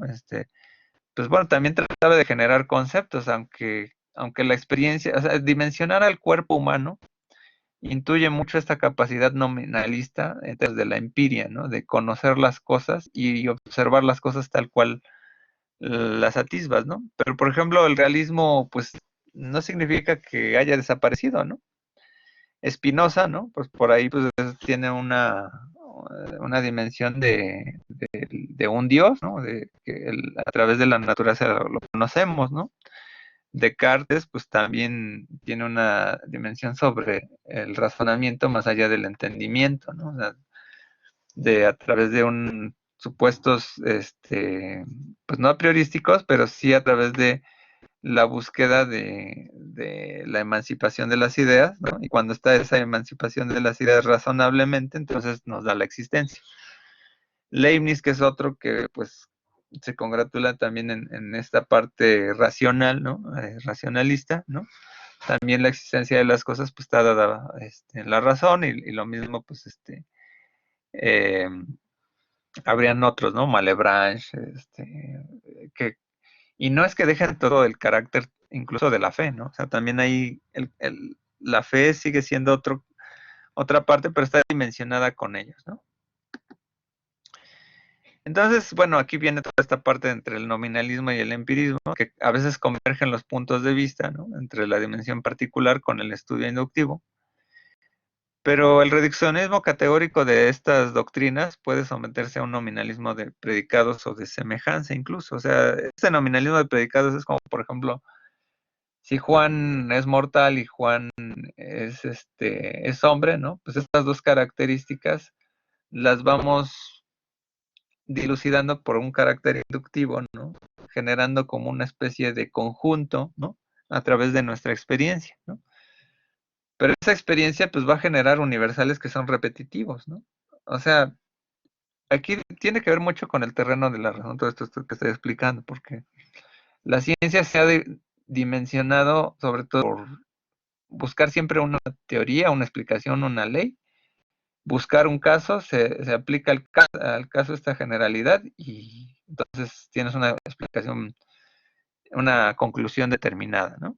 Pues bueno, también trataba de generar conceptos, aunque la experiencia, o sea, dimensionar al cuerpo humano intuye mucho esta capacidad nominalista desde la empiria, ¿no? De conocer las cosas y observar las cosas tal cual las atisbas, ¿no? Pero, por ejemplo, el realismo, pues, no significa que haya desaparecido, ¿no? Spinoza, ¿no? Pues por ahí pues, tiene una dimensión de un Dios, ¿no? De que a través de la naturaleza lo conocemos, ¿no? Descartes, pues también tiene una dimensión sobre el razonamiento más allá del entendimiento, ¿no? O sea, a través de supuestos, pues no a priorísticos, pero sí a través de la búsqueda de la emancipación de las ideas, ¿no? Y cuando está esa emancipación de las ideas razonablemente, entonces nos da la existencia. Leibniz, que es otro que pues se congratula también en esta parte racional, ¿no? Racionalista, ¿no? También la existencia de las cosas pues está dada en la razón y lo mismo pues eh, habrían otros, ¿no? Malebranche, que y no es que dejen todo el carácter incluso de la fe, ¿no? O sea, también ahí la fe sigue siendo otra parte, pero está dimensionada con ellos, ¿no? Entonces, bueno, aquí viene toda esta parte entre el nominalismo y el empirismo, que a veces convergen los puntos de vista, ¿no? Entre la dimensión particular con el estudio inductivo. Pero el reduccionismo categórico de estas doctrinas puede someterse a un nominalismo de predicados o de semejanza incluso. O sea, este nominalismo de predicados es como, por ejemplo, si Juan es mortal y Juan es hombre, ¿no? Pues estas dos características las vamos dilucidando por un carácter inductivo, ¿no? Generando como una especie de conjunto, ¿no? A través de nuestra experiencia, ¿no? Pero esa experiencia pues va a generar universales que son repetitivos, ¿no? O sea, aquí tiene que ver mucho con el terreno de la razón, todo esto que estoy explicando, porque la ciencia se ha dimensionado sobre todo por buscar siempre una teoría, una explicación, una ley, buscar un caso, se aplica al caso esta generalidad y entonces tienes una explicación, una conclusión determinada, ¿no?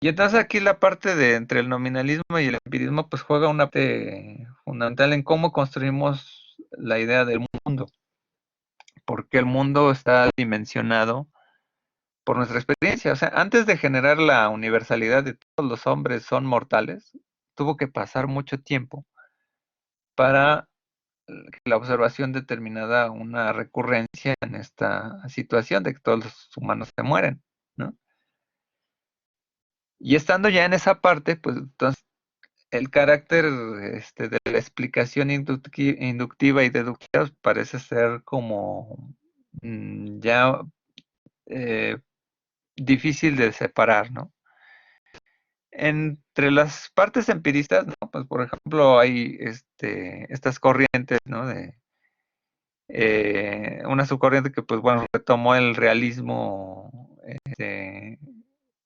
Y entonces aquí la parte de entre el nominalismo y el empirismo pues juega una parte fundamental en cómo construimos la idea del mundo, porque el mundo está dimensionado por nuestra experiencia. O sea, antes de generar la universalidad de todos los hombres son mortales, tuvo que pasar mucho tiempo para que la observación determinada una recurrencia en esta situación de que todos los humanos se mueren, ¿no? Y estando ya en esa parte, pues entonces el carácter de la explicación inductiva y deductiva parece ser como ya eh, difícil de separar, ¿no? Entre las partes empiristas, ¿no? Pues por ejemplo hay estas corrientes, ¿no? Una subcorriente que pues bueno retomó el realismo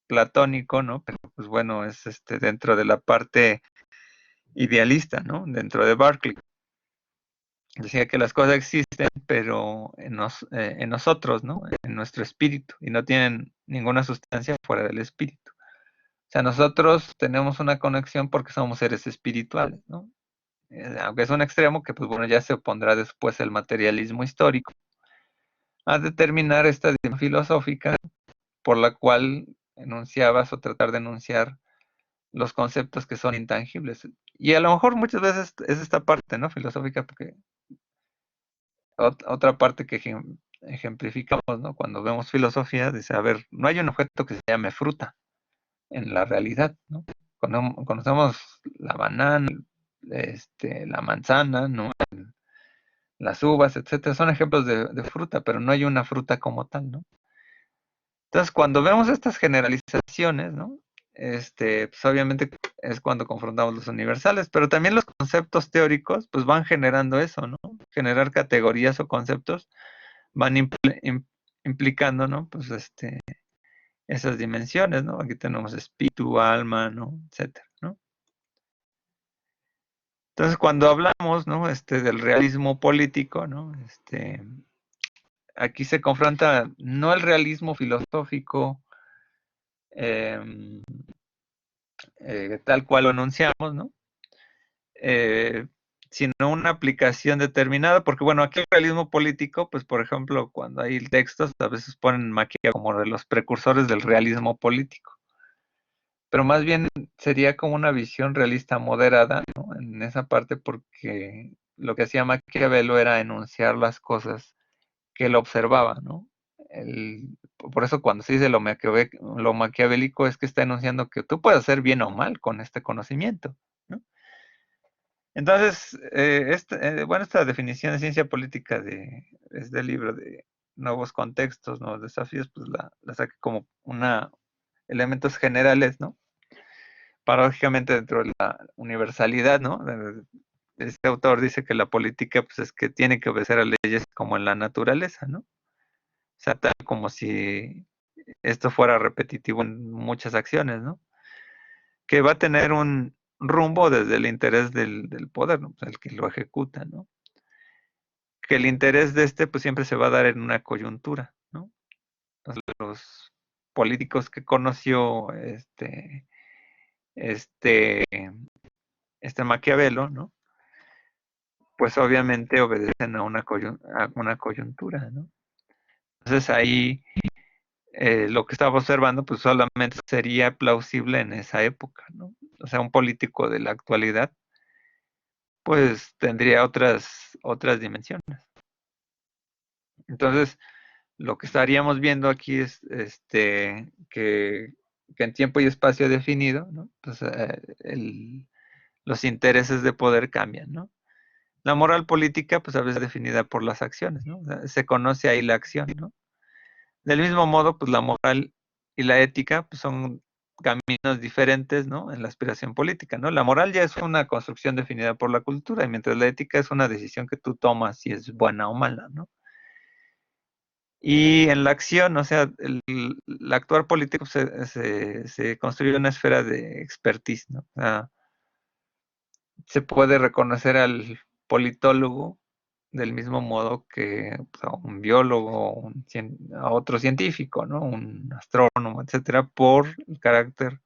platónico, ¿no? Pero pues bueno es dentro de la parte idealista, ¿no? Dentro de Berkeley. Decía que las cosas existen, pero en nosotros, ¿no? En nuestro espíritu, y no tienen ninguna sustancia fuera del espíritu. O sea, nosotros tenemos una conexión porque somos seres espirituales, ¿no? Aunque es un extremo que, pues bueno, ya se opondrá después el materialismo histórico, a determinar esta dimensión filosófica por la cual enunciabas o tratar de enunciar los conceptos que son intangibles. Y a lo mejor muchas veces es esta parte, ¿no? Filosófica, porque otra parte que ejemplificamos, ¿no? Cuando vemos filosofía, dice, a ver, no hay un objeto que se llame fruta en la realidad, ¿no? Cuando conocemos la banana, la manzana, ¿no? Las uvas, etcétera, son ejemplos de fruta, pero no hay una fruta como tal, ¿no? Entonces, cuando vemos estas generalizaciones, ¿no? Pues obviamente es cuando confrontamos los universales, pero también los conceptos teóricos, pues van generando eso, ¿no? Generar categorías o conceptos van implicando, ¿no? Pues esas dimensiones, ¿no? Aquí tenemos espíritu, alma, ¿no? Etcétera, ¿no? Entonces, cuando hablamos, ¿no? Del realismo político, ¿no? Aquí se confronta no el realismo filosófico eh, tal cual lo enunciamos, ¿no? Eh, sino una aplicación determinada, porque bueno, aquí el realismo político, pues por ejemplo, cuando hay textos, a veces ponen Maquiavelo como de los precursores del realismo político, pero más bien sería como una visión realista moderada, ¿no? En esa parte, porque lo que hacía Maquiavelo era enunciar las cosas que él observaba, ¿no? Por eso cuando se dice lo maquiavélico es que está enunciando que tú puedes hacer bien o mal con este conocimiento, ¿no? Entonces, bueno, esta definición de ciencia política del libro de Nuevos Contextos, Nuevos Desafíos, pues la saqué como elementos generales, ¿no? Paradójicamente dentro de la universalidad, ¿no? Este autor dice que la política, pues es que tiene que obedecer a leyes como en la naturaleza, ¿no? O sea, tal como si esto fuera repetitivo en muchas acciones, ¿no? Que va a tener un rumbo desde el interés del poder, ¿no? Pues el que lo ejecuta, ¿no? Que el interés de pues siempre se va a dar en una coyuntura, ¿no? Entonces, los políticos que conoció este, este Maquiavelo, ¿no? Pues obviamente obedecen a una coyuntura, ¿no? Entonces ahí lo que estaba observando, pues solamente sería plausible en esa época, ¿no? O sea, un político de la actualidad, pues tendría otras dimensiones. Entonces, lo que estaríamos viendo aquí es que en tiempo y espacio definido, ¿no? Pues, los intereses de poder cambian, ¿no? La moral política, pues a veces definida por las acciones, ¿no? O sea, se conoce ahí la acción, ¿no? Del mismo modo, pues la moral y la ética pues, son caminos diferentes, ¿no? En la aspiración política, ¿no? La moral ya es una construcción definida por la cultura, y mientras la ética es una decisión que tú tomas si es buena o mala, ¿no? Y en la acción, o sea, el actuar político se construye una esfera de expertise, ¿no? O sea, se puede reconocer al politólogo del mismo modo que pues, a un biólogo, a otro científico, ¿no? Un astrónomo, etcétera, por el carácter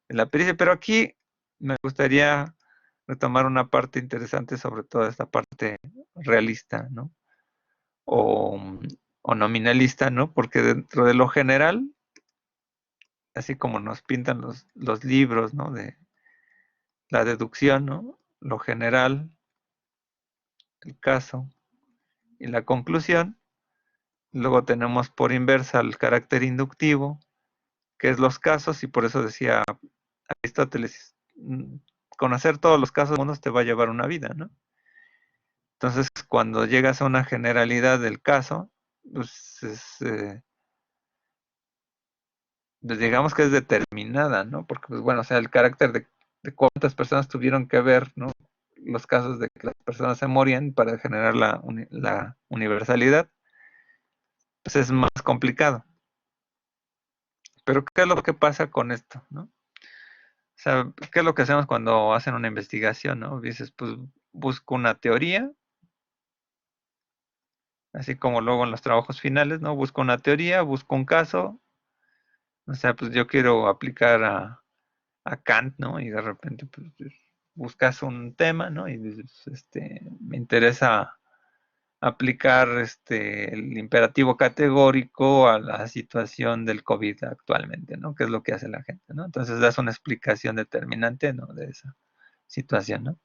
de la pericia. Pero aquí me gustaría retomar una parte interesante sobre toda esta parte realista, ¿no? O, o nominalista, ¿no? Porque dentro de lo general, así como nos pintan los libros, ¿no? De la deducción, ¿no? Lo general, el caso y la conclusión. Luego tenemos por inversa el carácter inductivo, que es los casos, y por eso decía Aristóteles, conocer todos los casos del mundo te va a llevar una vida, ¿no? Entonces, cuando llegas a una generalidad del caso, pues, pues digamos que es determinada, ¿no? Porque, pues bueno, o sea, el carácter de cuántas personas tuvieron que ver, ¿no? Los casos de que las personas se morían para generar la universalidad, pues es más complicado. Pero, ¿qué es lo que pasa con esto, no? O sea, ¿qué es lo que hacemos cuando hacen una investigación, no? Dices, pues busco una teoría, así como luego en los trabajos finales, ¿no? Busco una teoría, busco un caso, o sea, pues yo quiero aplicar a Kant, ¿no? Y de repente, pues buscas un tema, ¿no? Y dices, me interesa aplicar el imperativo categórico a la situación del COVID actualmente, ¿no? ¿Qué es lo que hace la gente, ¿no? Entonces das una explicación determinante, ¿no? De esa situación, ¿no?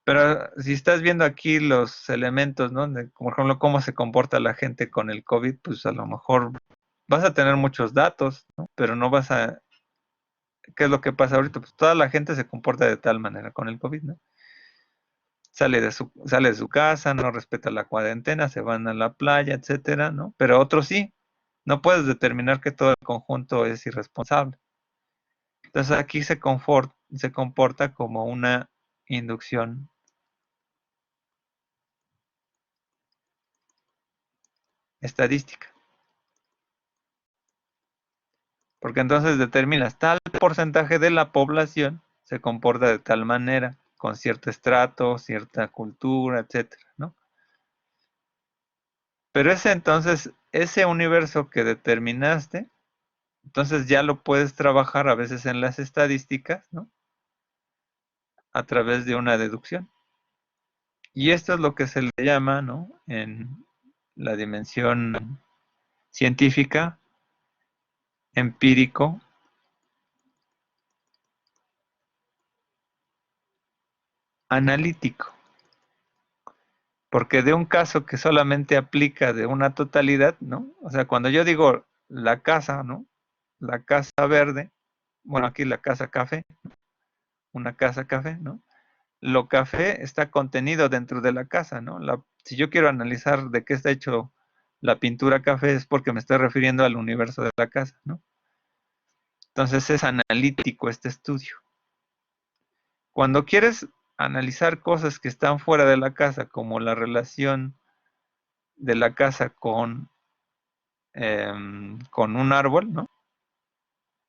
Pero si estás viendo aquí los elementos, ¿no? De, por ejemplo, cómo se comporta la gente con el COVID, pues a lo mejor vas a tener muchos datos, ¿no? Pero no vas a... ¿Qué es lo que pasa ahorita? Pues toda la gente se comporta de tal manera con el COVID, ¿no? Sale de su casa, no respeta la cuarentena, se van a la playa, etcétera, ¿no? Pero otros sí. No puedes determinar que todo el conjunto es irresponsable. Entonces aquí se comporta como una inducción estadística. Porque entonces determinas tal porcentaje de la población se comporta de tal manera, con cierto estrato, cierta cultura, etcétera, ¿no? Pero ese universo que determinaste, entonces ya lo puedes trabajar a veces en las estadísticas, ¿no? A través de una deducción. Y esto es lo que se le llama, ¿no? En la dimensión científica, empírico, analítico. Porque de un caso que solamente aplica de una totalidad, ¿no? O sea, cuando yo digo la casa, ¿no? La casa verde, bueno, aquí la casa café, una casa café, ¿no? Lo café está contenido dentro de la casa, ¿no? Si yo quiero analizar de qué está hecho la pintura café es porque me estoy refiriendo al universo de la casa, ¿no? Entonces es analítico este estudio. Cuando quieres analizar cosas que están fuera de la casa, como la relación de la casa con un árbol, ¿no?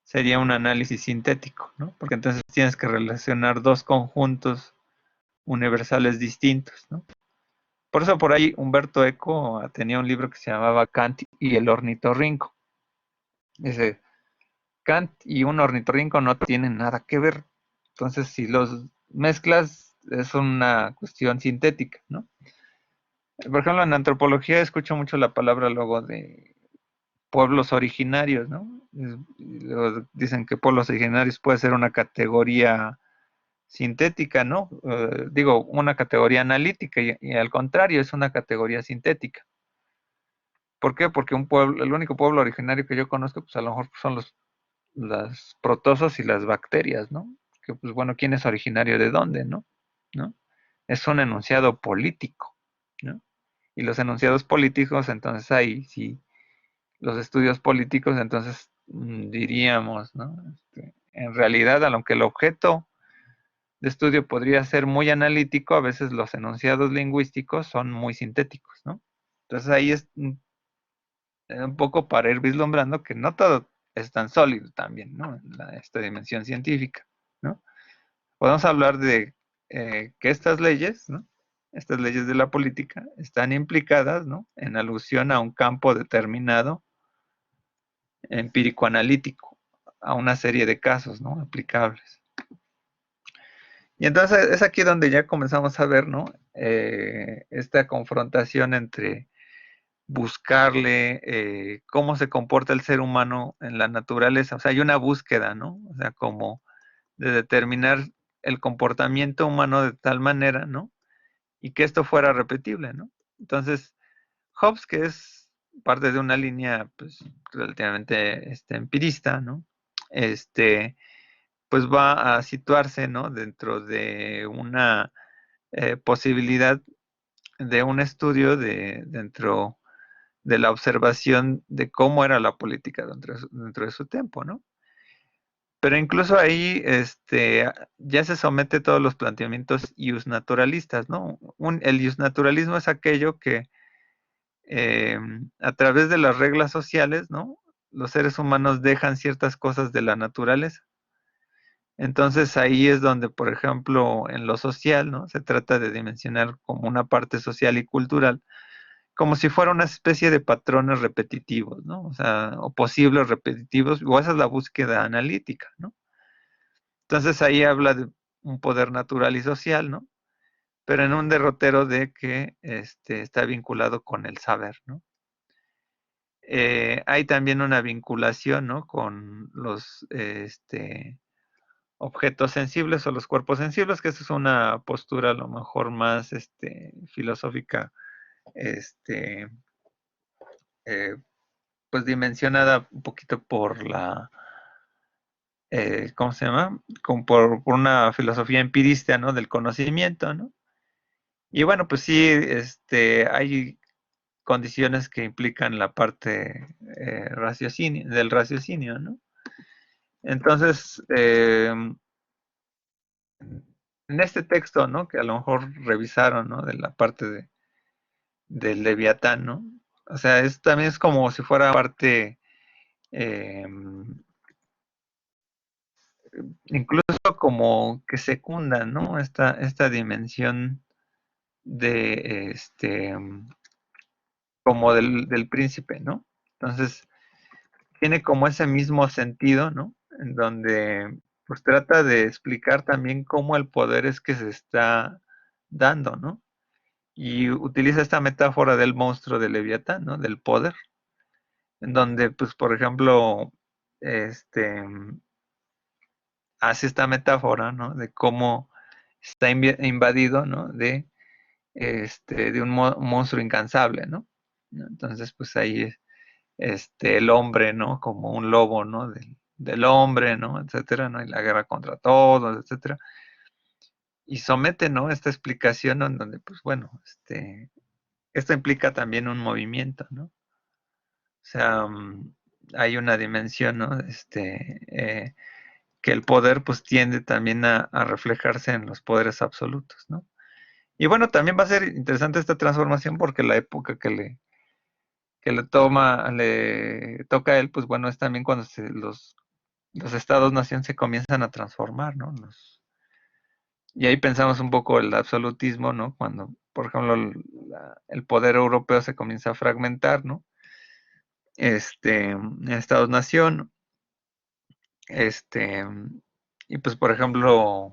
Sería un análisis sintético, ¿no? Porque entonces tienes que relacionar dos conjuntos universales distintos, ¿no? Por eso por ahí Humberto Eco tenía un libro que se llamaba Kant y el ornitorrinco. Dice, Kant y un ornitorrinco no tienen nada que ver. Entonces, si los mezclas, es una cuestión sintética, ¿no? Por ejemplo, en antropología escucho mucho la palabra luego de pueblos originarios, ¿no? Dicen que pueblos originarios puede ser una categoría sintética, ¿no? Digo, una categoría analítica y al contrario es una categoría sintética. ¿Por qué? Porque el único pueblo originario que yo conozco, pues a lo mejor son las protozoos y las bacterias, ¿no? Que pues bueno, ¿quién es originario de dónde, no? ¿No? Es un enunciado político, ¿no? Y los enunciados políticos, entonces ahí sí, los estudios políticos, entonces diríamos, ¿no? En realidad, aunque el objeto de estudio podría ser muy analítico, a veces los enunciados lingüísticos son muy sintéticos, ¿no? Entonces ahí es un poco para ir vislumbrando que no todo es tan sólido también, ¿no? En esta dimensión científica, ¿no? Podemos hablar de que estas leyes, ¿no? Estas leyes de la política están implicadas, ¿no? En alusión a un campo determinado empírico-analítico, a una serie de casos, ¿no? Aplicables. Y entonces es aquí donde ya comenzamos a ver, ¿no? Esta confrontación entre buscarle cómo se comporta el ser humano en la naturaleza. O sea, hay una búsqueda, ¿no? O sea, como de determinar el comportamiento humano de tal manera, ¿no? Y que esto fuera repetible, ¿no? Entonces, Hobbes, que es parte de una línea, pues, relativamente empirista, ¿no? Pues va a situarse, ¿no? Dentro de una posibilidad de un estudio dentro de la observación de cómo era la política dentro de su tiempo, ¿no? Pero incluso ahí ya se somete a todos los planteamientos iusnaturalistas, ¿no? El iusnaturalismo es aquello que a través de las reglas sociales, ¿no? Los seres humanos dejan ciertas cosas de la naturaleza. Entonces ahí es donde, por ejemplo, en lo social, ¿no? Se trata de dimensionar como una parte social y cultural, como si fuera una especie de patrones repetitivos, ¿no? O sea, o posibles repetitivos, o esa es la búsqueda analítica, ¿no? Entonces ahí habla de un poder natural y social, ¿no? pero en un derrotero de que está vinculado con el saber, ¿no? Hay también una vinculación, ¿no? Con los objetos sensibles o los cuerpos sensibles, que esa es una postura a lo mejor más filosófica, este, eh, pues dimensionada un poquito por la, ¿cómo se llama? Como por una filosofía empirista, ¿no? Del conocimiento, ¿no? Y bueno, pues sí, hay condiciones que implican la parte del raciocinio, ¿no? Entonces, en este texto, ¿no? Que a lo mejor revisaron, ¿no? De la parte del Leviatán, ¿no? O sea, también es como si fuera parte, eh, incluso como que secunda, ¿no? Esta dimensión de, como del príncipe, ¿no? Entonces, tiene como ese mismo sentido, ¿no? En donde pues trata de explicar también cómo el poder es que se está dando, ¿no? Y utiliza esta metáfora del monstruo de Leviatán, ¿no? Del poder, en donde, pues, por ejemplo, este, hace esta metáfora, ¿no? De cómo está invadido, ¿no? De un monstruo incansable, ¿no? Entonces, pues ahí el hombre, ¿no? Como un lobo, ¿no? Del hombre, ¿no? Etcétera, ¿no? Y la guerra contra todos, etcétera. Y somete, ¿no? Esta explicación en donde, pues bueno, esto implica también un movimiento, ¿no? O sea, hay una dimensión, ¿no? Que el poder, pues tiende también a reflejarse en los poderes absolutos, ¿no? Y bueno, también va a ser interesante esta transformación porque la época le toca a él, pues bueno, es también cuando los estados-nación se comienzan a transformar, ¿no? Y ahí pensamos un poco el absolutismo, ¿no? Cuando, por ejemplo, el poder europeo se comienza a fragmentar, ¿no? En estados-nación, este, y pues, por ejemplo,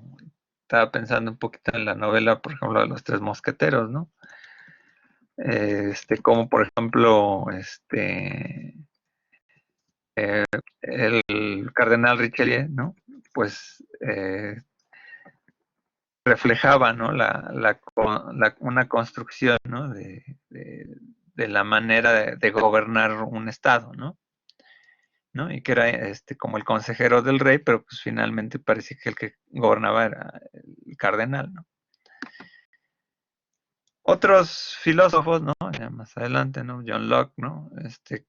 estaba pensando un poquito en la novela, por ejemplo, de los Tres Mosqueteros, ¿no? Como por ejemplo, el cardenal Richelieu, ¿no? Pues reflejaba, ¿no? Una construcción, ¿no? De la manera de gobernar un estado, ¿no? ¿No? Y que era como el consejero del rey, pero pues finalmente parecía que el que gobernaba era el cardenal, ¿no? Otros filósofos, ¿no? Ya más adelante, ¿no? John Locke, ¿no?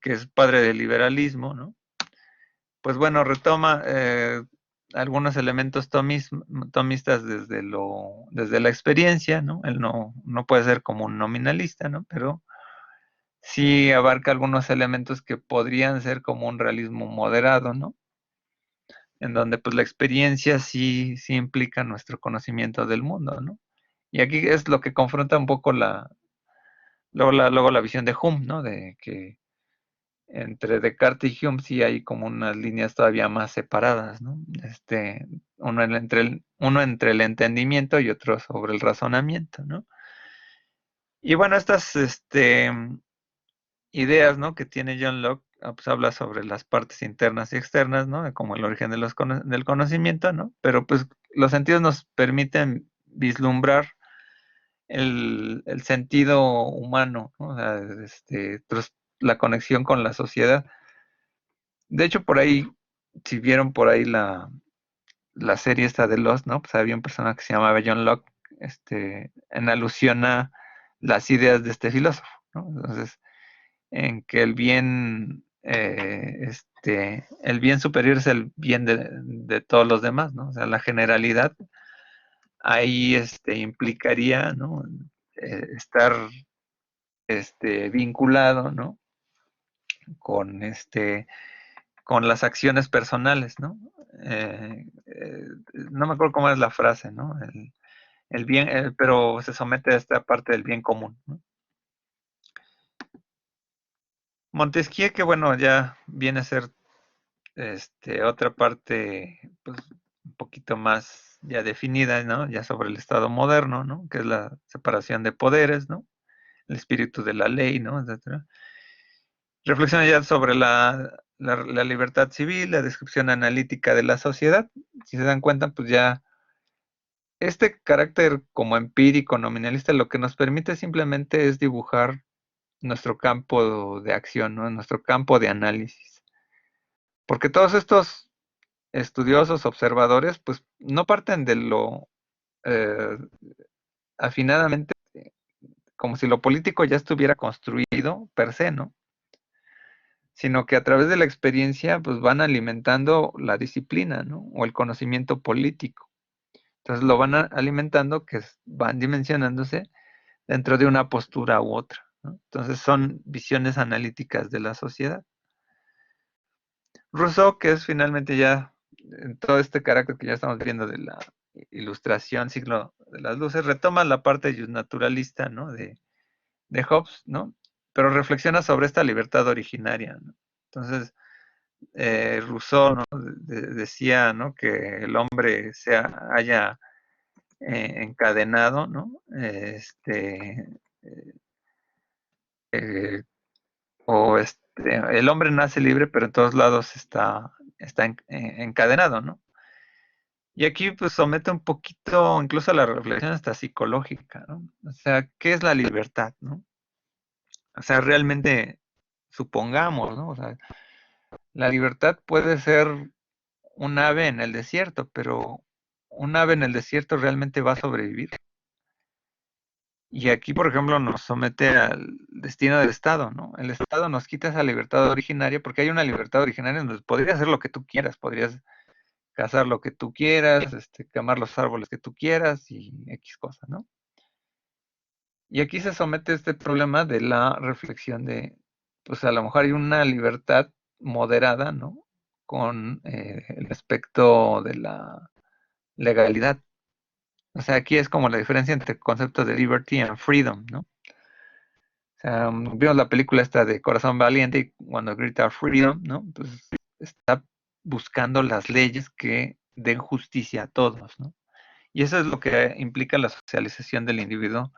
Que es padre del liberalismo, ¿no? Pues bueno, retoma algunos elementos tomistas desde la experiencia, ¿no? Él no puede ser como un nominalista, ¿no? Pero sí abarca algunos elementos que podrían ser como un realismo moderado, ¿no? En donde pues la experiencia sí implica nuestro conocimiento del mundo, ¿no? Y aquí es lo que confronta un poco luego la visión de Hume, ¿no? De que entre Descartes y Hume sí hay como unas líneas todavía más separadas, ¿no? Uno entre el entendimiento y otro sobre el razonamiento, ¿no? Y bueno, estas ideas, ¿no? Que tiene John Locke, pues habla sobre las partes internas y externas, ¿no? Como el origen del conocimiento, ¿no? Pero pues los sentidos nos permiten vislumbrar el sentido humano, ¿no? O sea, la conexión con la sociedad. De hecho, por ahí, si vieron por ahí la serie esta de Lost, ¿no? Pues había un personaje que se llamaba John Locke, en alusión a las ideas de este filósofo, ¿no? Entonces, en que el bien superior es el bien de todos los demás, ¿no? O sea, la generalidad ahí implicaría, ¿no? Estar vinculado, ¿no? Con con las acciones personales, ¿no? No me acuerdo cómo es la frase, ¿no? El bien, pero se somete a esta parte del bien común, ¿no? Montesquieu, que bueno, ya viene a ser otra parte, pues, un poquito más ya definida, ¿no? Ya sobre el Estado moderno, ¿no? Que es la separación de poderes, ¿no? El espíritu de la ley, ¿no? Etcétera. Reflexiona ya sobre la libertad civil, la descripción analítica de la sociedad. Si se dan cuenta, pues ya este carácter como empírico, nominalista, lo que nos permite simplemente es dibujar nuestro campo de acción, ¿no? Nuestro campo de análisis. Porque todos estos estudiosos, observadores, pues no parten de lo eh, afinadamente, como si lo político ya estuviera construido per se, ¿no? Sino que a través de la experiencia, pues van alimentando la disciplina, ¿no? O el conocimiento político. Entonces lo van alimentando, que van dimensionándose dentro de una postura u otra, ¿no? Entonces son visiones analíticas de la sociedad. Rousseau, que es finalmente ya en todo este carácter que ya estamos viendo de la ilustración, siglo de las luces, retoma la parte naturalista, ¿no? De Hobbes, ¿no? Pero reflexiona sobre esta libertad originaria, ¿no? Entonces, Rousseau, ¿no? Decía, ¿no? Que el hombre se haya encadenado, ¿no? Eh, el hombre nace libre, pero en todos lados está encadenado, ¿no? Y aquí pues somete un poquito incluso a la reflexión hasta psicológica, ¿no? O sea, ¿qué es la libertad, no? O sea, realmente supongamos, ¿no? O sea, la libertad puede ser un ave en el desierto, pero un ave en el desierto realmente va a sobrevivir. Y aquí, por ejemplo, nos somete al destino del Estado, ¿no? El Estado nos quita esa libertad originaria porque hay una libertad originaria donde podrías hacer lo que tú quieras, podrías cazar lo que tú quieras, quemar los árboles que tú quieras y X cosas, ¿no? Y aquí se somete este problema de la reflexión de, pues a lo mejor hay una libertad moderada, ¿no? Con el aspecto de la legalidad. O sea, aquí es como la diferencia entre conceptos de liberty and freedom, ¿no? O sea, vimos la película esta de Corazón Valiente y cuando grita freedom, ¿no? Pues está buscando las leyes que den justicia a todos, ¿no? Y eso es lo que implica la socialización del individuo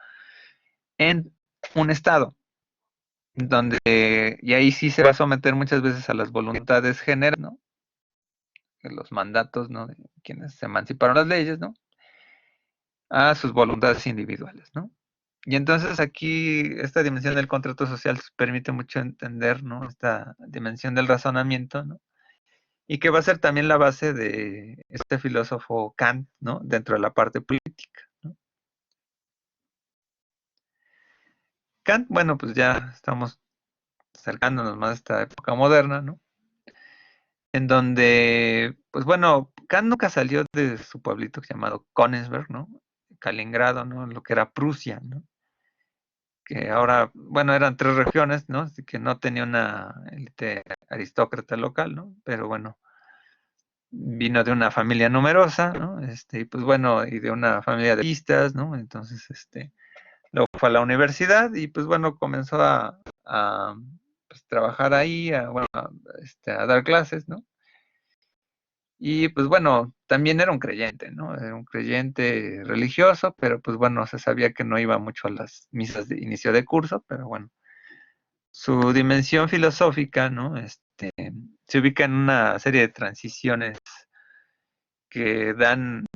en un estado, donde, y ahí sí se va a someter muchas veces a las voluntades generales, ¿no? Los mandatos, ¿no? De quienes se emanciparon las leyes, ¿no? A sus voluntades individuales, ¿no? Y entonces aquí esta dimensión del contrato social permite mucho entender, ¿no? Esta dimensión del razonamiento, ¿no? Y que va a ser también la base de este filósofo Kant, ¿no? Dentro de la parte política, ¿no? Kant, bueno, pues ya estamos acercándonos más a esta época moderna, ¿no? En donde, pues bueno, Kant nunca salió de su pueblito llamado Königsberg, ¿no? Kaliningrado, ¿no? Lo que era Prusia, ¿no? Que ahora, bueno, eran tres regiones, ¿no? Así que no tenía una élite aristócrata local, ¿no? Pero bueno, vino de una familia numerosa, ¿no? Y pues bueno, y de una familia de artistas, ¿no? Entonces, luego fue a la universidad y pues bueno, comenzó a pues, trabajar ahí, bueno, a dar clases, ¿no? Y pues bueno, también era un creyente, ¿no? Era un creyente religioso, pero pues bueno, se sabía que no iba mucho a las misas de inicio de curso, pero bueno, su dimensión filosófica, ¿no? Se ubica en una serie de transiciones que dan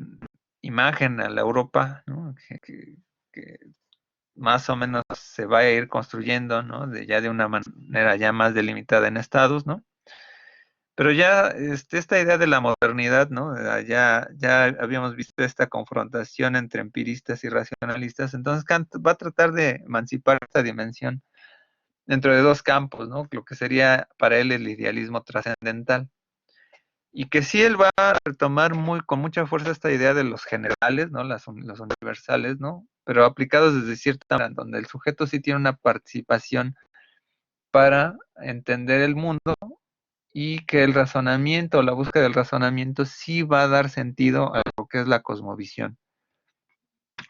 imagen a la Europa, ¿no? Que más o menos se va a ir construyendo, ¿no? Ya de una manera ya más delimitada en estados, ¿no? Pero ya esta idea de la modernidad, ¿no? Ya habíamos visto esta confrontación entre empiristas y racionalistas, entonces Kant va a tratar de emancipar esta dimensión dentro de dos campos, ¿no? Lo que sería para él el idealismo trascendental. Y que sí él va a retomar con mucha fuerza esta idea de los generales, ¿no? Los universales, ¿no? Pero aplicados desde cierta manera, donde el sujeto sí tiene una participación para entender el mundo y que el razonamiento, la búsqueda del razonamiento sí va a dar sentido a lo que es la cosmovisión.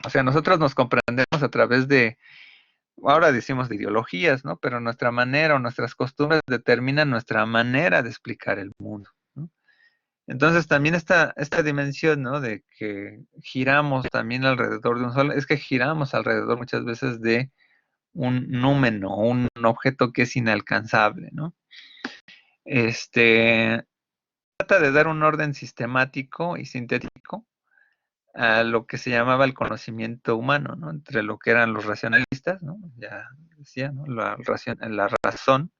O sea, nosotros nos comprendemos a través de, ahora decimos de ideologías, ¿no? Pero nuestra manera o nuestras costumbres determinan nuestra manera de explicar el mundo, ¿no? Entonces también esta dimensión, ¿no? De que giramos también alrededor de un sol, es que giramos alrededor muchas veces de un número, un objeto que es inalcanzable, ¿no? Trata de dar un orden sistemático y sintético a lo que se llamaba el conocimiento humano, ¿no? Entre lo que eran los racionalistas, ¿no? Ya decía, ¿no? La razón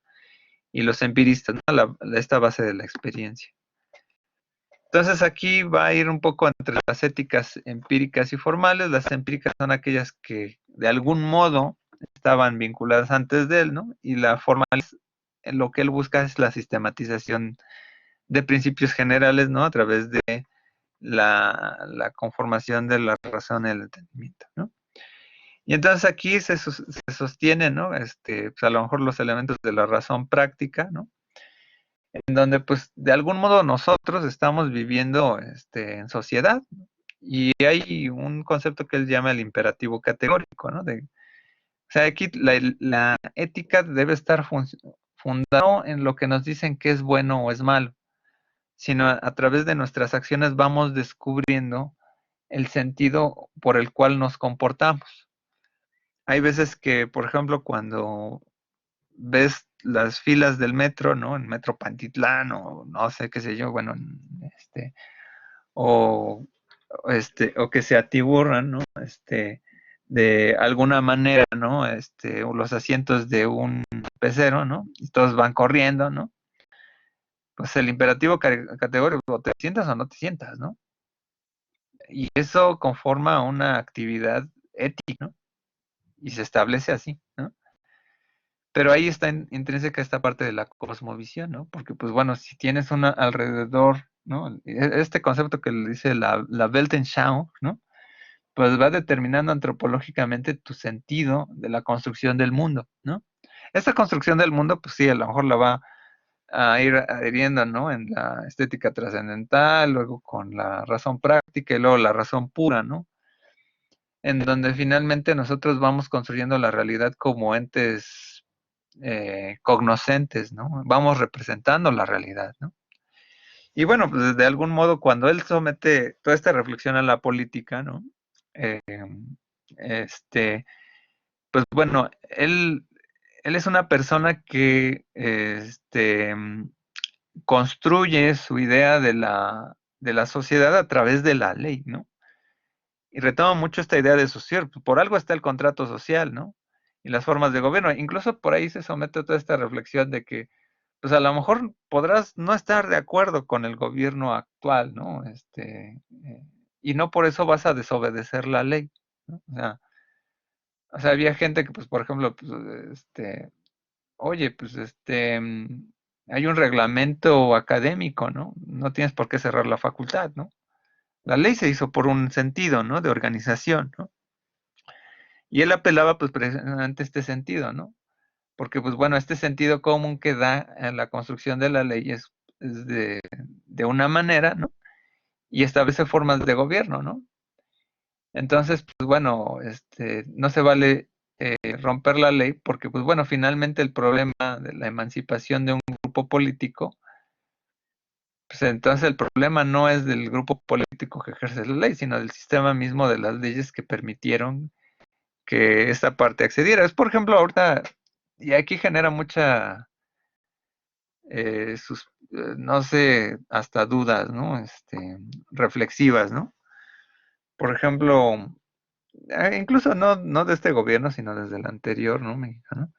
y los empiristas, ¿no? Esta base de la experiencia. Entonces aquí va a ir un poco entre las éticas empíricas y formales. Las empíricas son aquellas que de algún modo estaban vinculadas antes de él, ¿no? Y la formal, lo que él busca es la sistematización de principios generales, ¿no? A través de la conformación de la razón y el entendimiento, ¿no? Y entonces aquí se sostiene, ¿no? Pues a lo mejor los elementos de la razón práctica, ¿no? En donde pues de algún modo nosotros estamos viviendo en sociedad, ¿no? Y hay un concepto que él llama el imperativo categórico, ¿no? O sea, aquí la ética debe estar fundada en lo que nos dicen que es bueno o es malo, sino a través de nuestras acciones vamos descubriendo el sentido por el cual nos comportamos. Hay veces que, por ejemplo, cuando ves las filas del metro, ¿no? En Metro Pantitlán o no sé qué sé yo, bueno, o, o que se atiburran, ¿no? De alguna manera, ¿no? O los asientos de un pecero, ¿no? Y todos van corriendo, ¿no? Pues el imperativo categórico, te sientas o no te sientas, ¿no? Y eso conforma una actividad ética, ¿no? Y se establece así, ¿no? Pero ahí está intrínseca esta parte de la cosmovisión, ¿no? Porque, pues bueno, si tienes una alrededor, ¿no? Este concepto que le dice la Weltanschauung, ¿no? Pues va determinando antropológicamente tu sentido de la construcción del mundo, ¿no? Esta construcción del mundo, pues sí, a lo mejor la va a ir adhiriendo, ¿no? En la estética trascendental, luego con la razón práctica y luego la razón pura, ¿no? En donde finalmente nosotros vamos construyendo la realidad como entes cognoscentes, ¿no? Vamos representando la realidad, ¿no? Y bueno, pues de algún modo cuando él somete toda esta reflexión a la política, ¿no? Eh, pues bueno, él es una persona que construye su idea de la sociedad a través de la ley, ¿no? Y retoma mucho esta idea de social, por algo está el contrato social, ¿no? Y las formas de gobierno. Incluso por ahí se somete a toda esta reflexión de que, pues a lo mejor podrás no estar de acuerdo con el gobierno actual, ¿no? Y no por eso vas a desobedecer la ley, ¿no? O sea, había gente que, pues, por ejemplo, pues, oye, pues, hay un reglamento académico, ¿no? No tienes por qué cerrar la facultad, ¿no? La ley se hizo por un sentido, ¿no? De organización, ¿no? Y él apelaba pues precisamente a este sentido, ¿no? Porque pues bueno, este sentido común que da en la construcción de la ley es de una manera, ¿no? Y establece formas de gobierno, ¿no? Entonces, pues bueno, no se vale romper la ley porque pues bueno, finalmente el problema de la emancipación de un grupo político, pues entonces el problema no es del grupo político que ejerce la ley, sino del sistema mismo de las leyes que permitieron que esta parte accediera. Es, por ejemplo, ahorita, y aquí genera mucha, no sé, hasta dudas, ¿no? Reflexivas, ¿no? Por ejemplo, incluso no de este gobierno, sino desde el anterior, ¿no? Mexicano,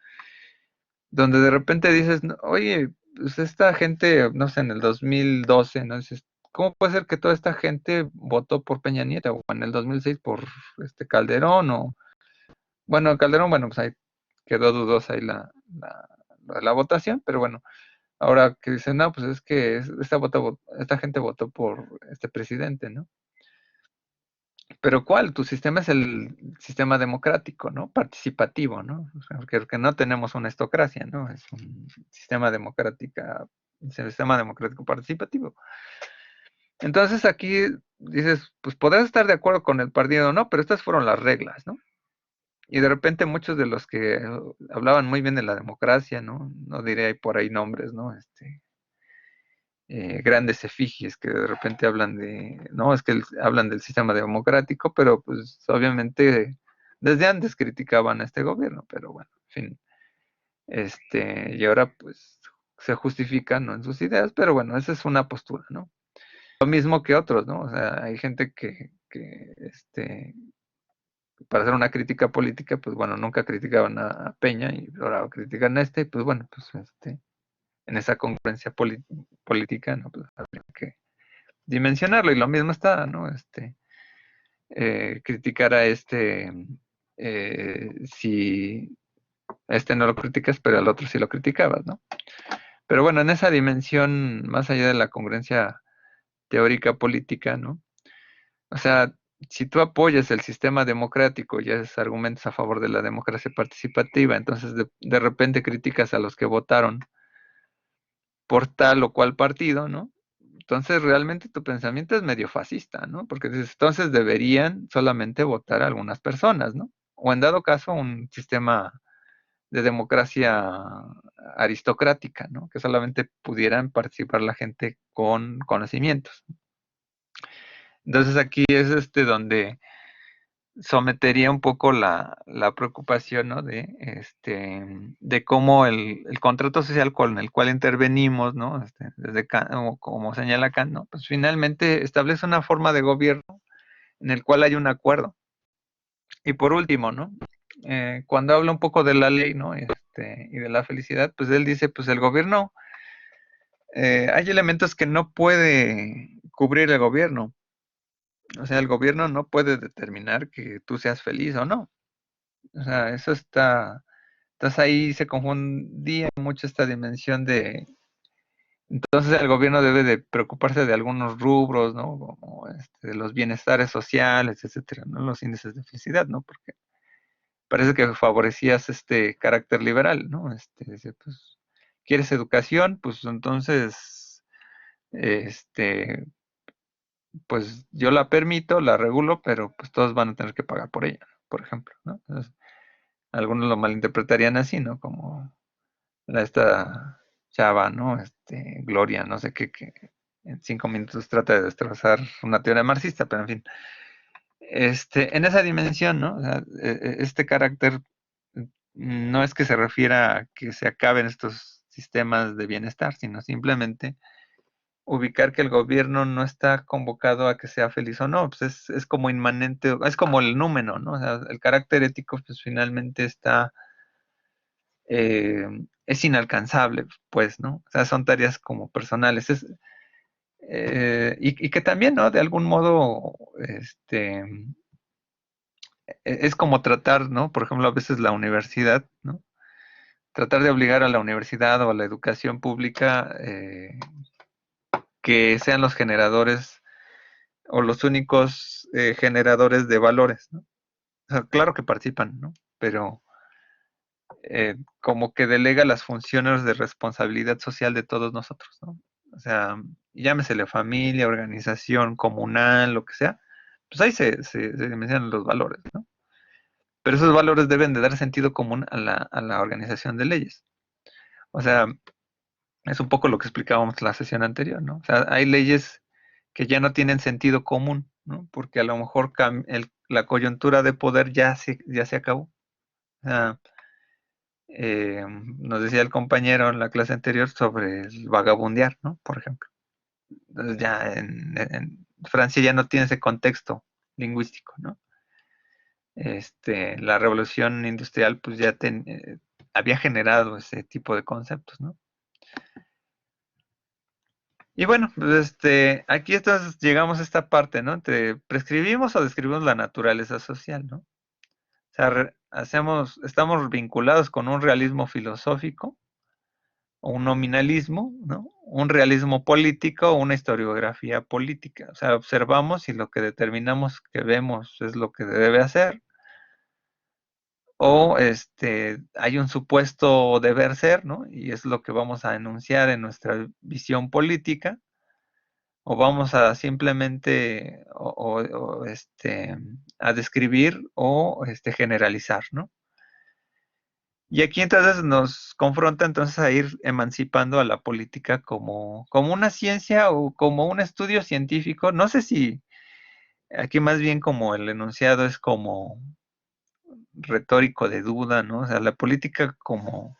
donde de repente dices, "No, oye, pues esta gente, no sé, en el 2012, ¿no? Dices, ¿cómo puede ser que toda esta gente votó por Peña Nieto o en el 2006 por Calderón o bueno, Calderón, bueno, pues ahí quedó dudosa ahí la votación, pero bueno, ahora que dicen, no, pues es que esta gente votó por este presidente, ¿no? Pero ¿cuál? Tu sistema es el sistema democrático, ¿no? Participativo, ¿no? O sea, porque no tenemos una estocracia, ¿no? Es un sistema democrático participativo. Entonces aquí dices, pues podrás estar de acuerdo con el partido o no, pero estas fueron las reglas, ¿no? Y de repente muchos de los que hablaban muy bien de la democracia, ¿no? No diré por ahí nombres, ¿no? grandes efigies que de repente hablan de, no, es que hablan del sistema democrático, pero pues obviamente desde antes criticaban a este gobierno, pero bueno, en fin, y ahora pues se justifican, ¿no?, en sus ideas, pero bueno, esa es una postura, ¿no? Lo mismo que otros, ¿no? O sea, hay gente que para hacer una crítica política, pues bueno, nunca criticaban a Peña y ahora critican a este, pues bueno, pues en esa congruencia política, ¿no? Pues habría que dimensionarlo y lo mismo está, ¿no? Criticar a si a este no lo criticas, pero al otro sí lo criticabas, ¿no? Pero bueno, en esa dimensión, más allá de la congruencia teórica política, ¿no? O sea, si tú apoyas el sistema democrático y haces argumentos a favor de la democracia participativa, entonces de repente criticas a los que votaron por tal o cual partido, ¿no? Entonces realmente tu pensamiento es medio fascista, ¿no? Porque dices, entonces deberían solamente votar algunas personas, ¿no? O en dado caso un sistema de democracia aristocrática, ¿no? Que solamente pudieran participar la gente con conocimientos. Entonces aquí es donde sometería un poco la preocupación, ¿no? De cómo el contrato social con el cual intervenimos, ¿no? Desde Kant, o como señala Kant, ¿no? Pues finalmente establece una forma de gobierno en el cual hay un acuerdo. Y por último, ¿no? Cuando habla un poco de la ley, ¿no? Y de la felicidad, pues él dice, pues el gobierno, hay elementos que no puede cubrir el gobierno. O sea, el gobierno no puede determinar que tú seas feliz o no. O sea, eso está, entonces ahí se confundía mucho esta dimensión entonces el gobierno debe de preocuparse de algunos rubros, ¿no? Como de los bienestares sociales, etcétera, ¿no? Los índices de felicidad, ¿no? Porque parece que favorecías este carácter liberal, ¿no? Dice, pues, ¿quieres educación? Pues entonces, este, pues yo la permito, la regulo, pero pues todos van a tener que pagar por ella, ¿no? Por ejemplo, ¿no? Entonces, algunos lo malinterpretarían así, ¿no? Como esta chava, ¿no? Gloria, no sé qué, que en 5 minutos trata de destrozar una teoría marxista, pero en fin. En esa dimensión, ¿no? O sea, este carácter no es que se refiera a que se acaben estos sistemas de bienestar, sino simplemente ubicar que el gobierno no está convocado a que sea feliz o no, pues es como inmanente, es como el númeno, ¿no? O sea, el carácter ético, pues finalmente eh, es inalcanzable, pues, ¿no? O sea, son tareas como personales. Y que también, ¿no? De algún modo, es como tratar, ¿no? Por ejemplo, a veces la universidad, ¿no? Tratar de obligar a la universidad o a la educación pública que sean los generadores o los únicos generadores de valores, ¿no? O sea, claro que participan, ¿no? Pero como que delega las funciones de responsabilidad social de todos nosotros, ¿no? O sea, llámesele familia, organización comunal, lo que sea, pues ahí se dimensionan los valores, ¿no? Pero esos valores deben de dar sentido común a la organización de leyes. O sea, es un poco lo que explicábamos en la sesión anterior, ¿no? O sea, hay leyes que ya no tienen sentido común, ¿no? Porque a lo mejor la coyuntura de poder ya se acabó. O sea, nos decía el compañero en la clase anterior sobre el vagabundear, ¿no? Por ejemplo. Entonces ya en Francia ya no tiene ese contexto lingüístico, ¿no? La revolución industrial pues ya había generado ese tipo de conceptos, ¿no? Y bueno, pues aquí entonces llegamos a esta parte, ¿no? Prescribimos o describimos la naturaleza social, ¿no? O sea, estamos vinculados con un realismo filosófico o un nominalismo, ¿no? Un realismo político o una historiografía política. O sea, observamos y lo que determinamos que vemos es lo que debe hacer. O hay un supuesto deber ser, ¿no? Y es lo que vamos a enunciar en nuestra visión política. O vamos a simplemente a describir o generalizar, ¿no? Y aquí entonces nos confronta entonces a ir emancipando a la política como una ciencia o como un estudio científico. No sé si aquí más bien como el enunciado es como retórico de duda, ¿no? O sea, la política como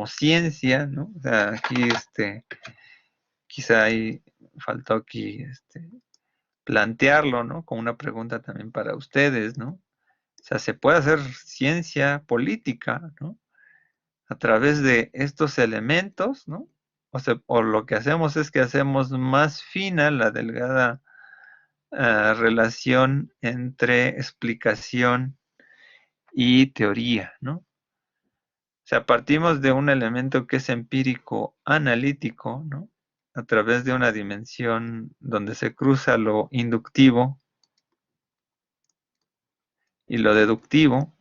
ciencia, ¿no? O sea, aquí quizá ahí faltó aquí plantearlo, ¿no? Como una pregunta también para ustedes, ¿no? O sea, se puede hacer ciencia política, ¿no? A través de estos elementos, ¿no? O sea, o lo que hacemos es que hacemos más fina la delgada relación entre explicación y teoría, ¿no? O sea, partimos de un elemento que es empírico analítico, ¿no? A través de una dimensión donde se cruza lo inductivo y lo deductivo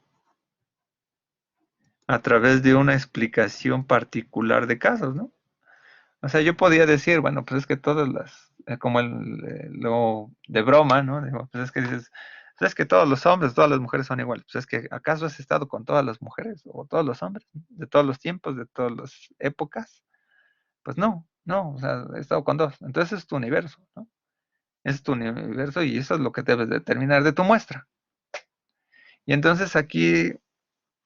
a través de una explicación particular de casos, ¿no? O sea, yo podía decir, bueno, pues es que todas como lo de broma, ¿no? Digo, pues es que dices, pues es que todos los hombres, todas las mujeres son iguales. Pues es que, ¿acaso has estado con todas las mujeres o todos los hombres, de todos los tiempos, de todas las épocas? Pues no, no, o sea, he estado con dos. Entonces es tu universo, ¿no? Es tu universo y eso es lo que debes determinar de tu muestra. Y entonces aquí,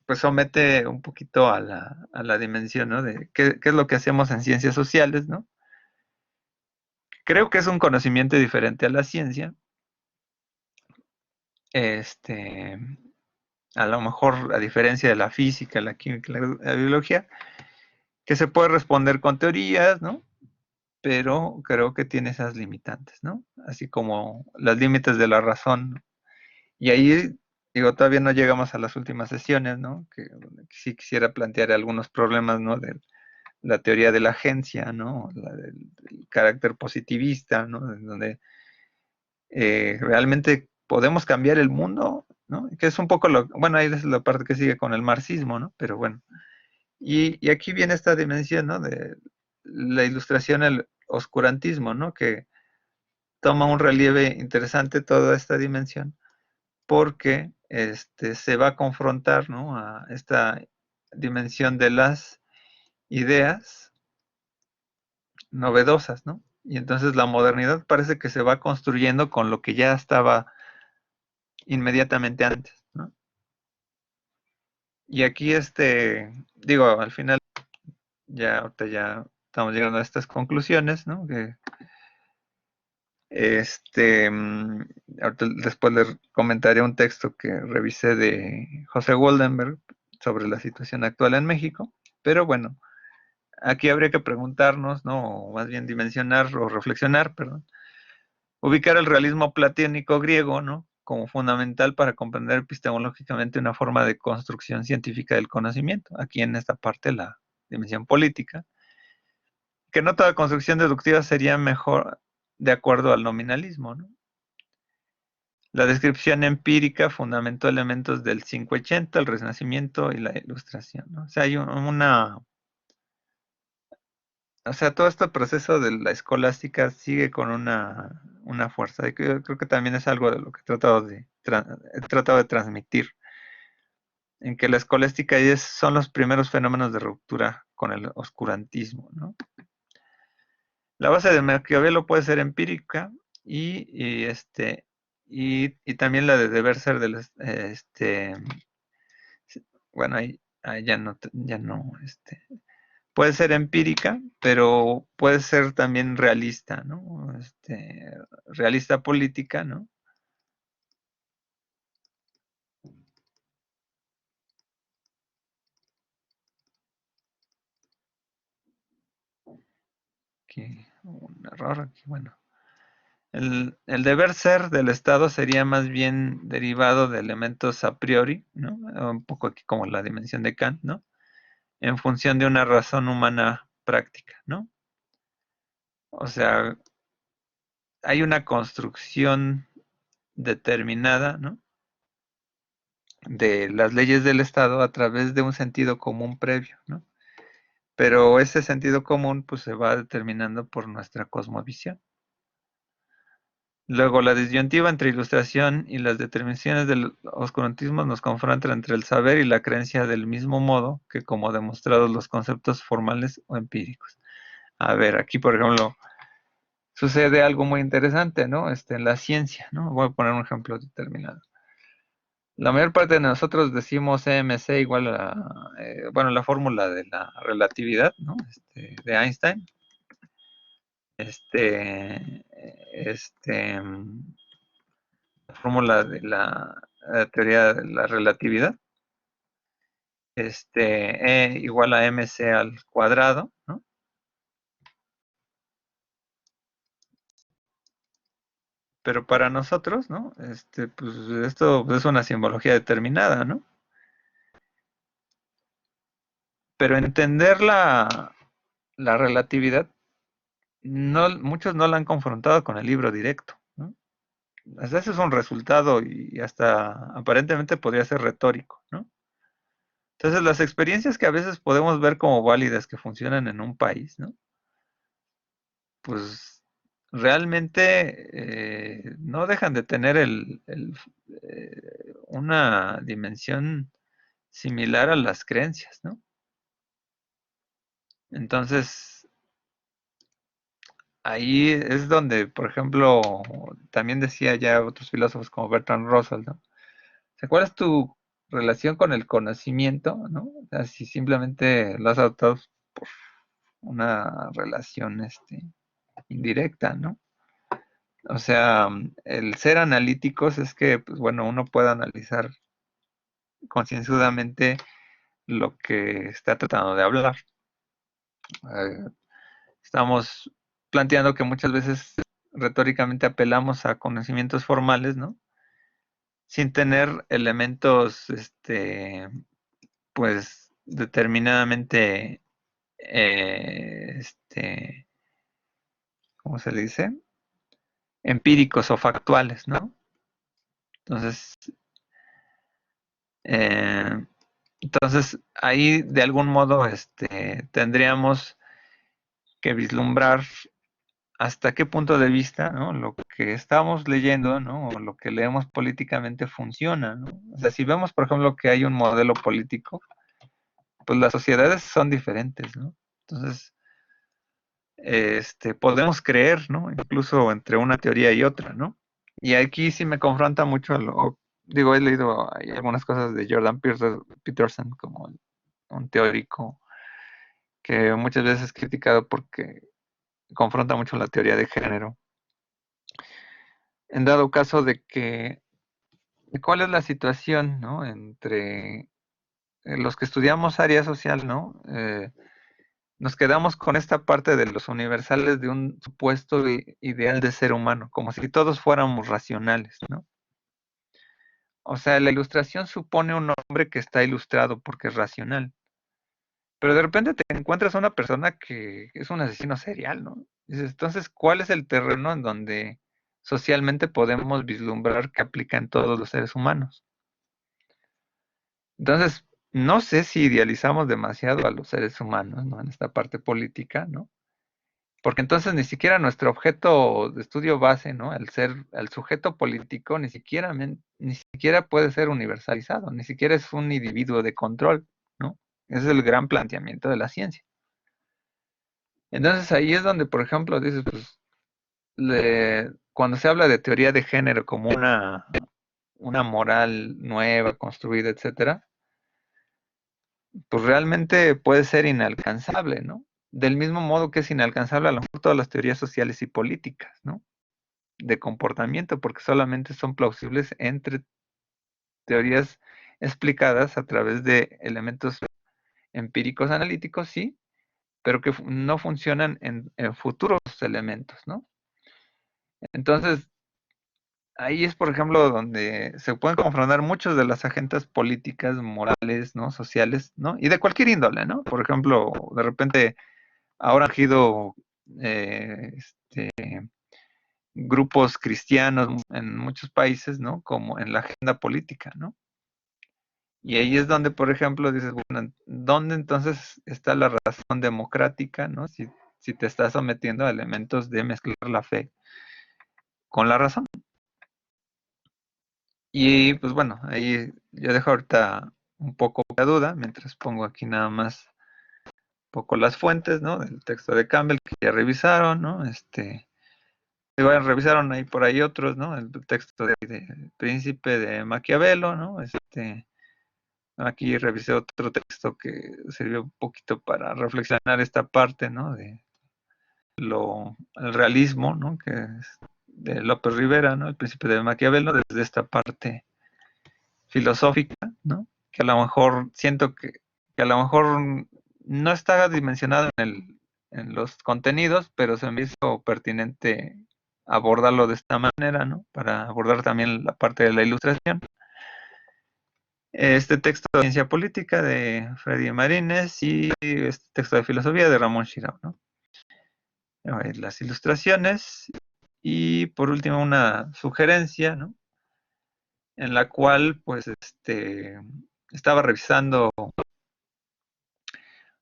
pues somete un poquito a la dimensión, ¿no? De qué es lo que hacemos en ciencias sociales, ¿no? Creo que es un conocimiento diferente a la ciencia. Este, a lo mejor, a diferencia de la física, la química, la biología, que se puede responder con teorías, ¿no? Pero creo que tiene esas limitantes, ¿no? Así como los límites de la razón. Y ahí, digo, todavía no llegamos a las últimas sesiones, ¿no? Que sí quisiera plantear algunos problemas, ¿no? De la teoría de la agencia, ¿no? Del carácter positivista, ¿no? Donde realmente podemos cambiar el mundo, ¿no? Que es un poco bueno, ahí es la parte que sigue con el marxismo, ¿no? Pero bueno, y aquí viene esta dimensión, ¿no? De la ilustración, el oscurantismo, ¿no? Que toma un relieve interesante toda esta dimensión, porque se va a confrontar, ¿no? A esta dimensión de las ideas novedosas, ¿no? Y entonces la modernidad parece que se va construyendo con lo que ya estaba inmediatamente antes, ¿no? Y aquí, digo, al final, ya ahorita ya estamos llegando a estas conclusiones, ¿no? Que, este, mm, ahorita después les comentaré un texto que revisé de José Goldenberg sobre la situación actual en México, pero bueno, aquí habría que preguntarnos, ¿no? O más bien dimensionar o reflexionar, perdón, ubicar el realismo platónico griego, ¿no? Como fundamental para comprender epistemológicamente una forma de construcción científica del conocimiento. Aquí en esta parte la dimensión política, que no toda construcción deductiva sería mejor de acuerdo al nominalismo, ¿no? La descripción empírica fundamentó elementos del 580, el Renacimiento y la Ilustración, ¿no? O sea, hay o sea, todo este proceso de la escolástica sigue con una fuerza. Y creo que también es algo de lo que he tratado de transmitir, en que la escolástica son los primeros fenómenos de ruptura con el oscurantismo, ¿no? La base de Maquiavelo puede ser empírica y también la de deber ser bueno, ahí ya no, puede ser empírica, pero puede ser también realista, ¿no? Realista política, ¿no? Aquí, un error aquí, bueno. El deber ser del Estado sería más bien derivado de elementos a priori, ¿no? Un poco aquí como la dimensión de Kant, ¿no? En función de una razón humana práctica, ¿no? O sea, hay una construcción determinada, ¿no? De las leyes del Estado a través de un sentido común previo, ¿no? Pero ese sentido común pues se va determinando por nuestra cosmovisión. Luego, la disyuntiva entre ilustración y las determinaciones del oscurantismo nos confrontan entre el saber y la creencia del mismo modo que como demostrados los conceptos formales o empíricos. A ver, aquí, por ejemplo, sucede algo muy interesante, ¿no? En la ciencia, ¿no? Voy a poner un ejemplo determinado. La mayor parte de nosotros decimos EMC igual a, bueno, la fórmula de la relatividad, ¿no? De Einstein. La fórmula de la teoría de la relatividad. E igual a mc al cuadrado, ¿no? Pero para nosotros, ¿no? Pues esto es una simbología determinada, ¿no? Pero entender la relatividad, no, muchos no la han confrontado con el libro directo, ¿no? Hasta ese es un resultado y hasta aparentemente podría ser retórico, ¿no? Entonces, las experiencias que a veces podemos ver como válidas que funcionan en un país, ¿no? Pues realmente no dejan de tener una dimensión similar a las creencias, ¿no? Entonces, ahí es donde, por ejemplo, también decía ya otros filósofos como Bertrand Russell, ¿no? O sea, ¿cuál es tu relación con el conocimiento, ¿no? O sea, si simplemente lo has adoptado por una relación indirecta, ¿no? O sea, el ser analíticos es que, pues bueno, uno puede analizar concienzudamente lo que está tratando de hablar. Eh, Estamos planteando que muchas veces retóricamente apelamos a conocimientos formales, ¿no? Sin tener elementos, pues, determinadamente, ¿cómo se le dice? Empíricos o factuales, ¿no? Entonces, eh, ahí de algún modo, tendríamos que vislumbrar hasta qué punto de vista, ¿no? Lo que estamos leyendo, ¿no? O lo que leemos políticamente funciona, ¿no? O sea, si vemos, por ejemplo, que hay un modelo político, pues las sociedades son diferentes, ¿no? Entonces, podemos creer, ¿no? Incluso entre una teoría y otra, ¿no? Y aquí sí me confronta mucho digo, he leído hay algunas cosas de Jordan Peterson como un teórico que muchas veces es criticado porque confronta mucho la teoría de género. En dado caso de que, ¿cuál es la situación, ¿no? Entre los que estudiamos área social, ¿no? Nos quedamos con esta parte de los universales de un supuesto ideal de ser humano, como si todos fuéramos racionales, ¿no? O sea, la ilustración supone un hombre que está ilustrado porque es racional, pero de repente te encuentras a una persona que es un asesino serial, ¿no? Dices, entonces, ¿cuál es el terreno en donde socialmente podemos vislumbrar que aplica en todos los seres humanos? Entonces, no sé si idealizamos demasiado a los seres humanos, ¿no? En esta parte política, ¿no? Porque entonces ni siquiera nuestro objeto de estudio base, ¿no? El sujeto político, ni siquiera puede ser universalizado, ni siquiera es un individuo de control, ¿no? Ese es el gran planteamiento de la ciencia. Entonces ahí es donde, por ejemplo, dices, pues, cuando se habla de teoría de género como una moral nueva, construida, etcétera, pues realmente puede ser inalcanzable, ¿no? Del mismo modo que es inalcanzable a lo mejor todas las teorías sociales y políticas, ¿no? De comportamiento, porque solamente son plausibles entre teorías explicadas a través de elementos empíricos analíticos, sí, pero que no funcionan en futuros elementos, ¿no? Entonces, ahí es, por ejemplo, donde se pueden confrontar muchos de las agendas políticas, morales, ¿no? Sociales, ¿no? Y de cualquier índole, ¿no? Por ejemplo, de repente ahora han surgido grupos cristianos en muchos países, ¿no? Como en la agenda política, ¿no? Y ahí es donde, por ejemplo, dices, bueno, ¿dónde entonces está la razón democrática, ¿no? Si te estás sometiendo a elementos de mezclar la fe con la razón. Y pues bueno, ahí yo dejo ahorita un poco la duda, mientras pongo aquí nada más un poco las fuentes, ¿no? Del texto de Campbell que ya revisaron, ¿no? Igual revisaron ahí por ahí otros, ¿no? El texto de Príncipe de Maquiavelo, ¿no? Aquí revisé otro texto que sirvió un poquito para reflexionar esta parte, ¿no? De el realismo, ¿no? Que es de López Rivera, ¿no? El Príncipe de Maquiavelo, desde esta parte filosófica, ¿no? Que a lo mejor siento que a lo mejor no está dimensionado en los contenidos, pero se me hizo pertinente abordarlo de esta manera, ¿no? Para abordar también la parte de la ilustración. Este texto de ciencia política de Freddy Marínez y este texto de filosofía de Ramón Shirao, ¿no? Las ilustraciones y por último una sugerencia, ¿no? En la cual pues estaba revisando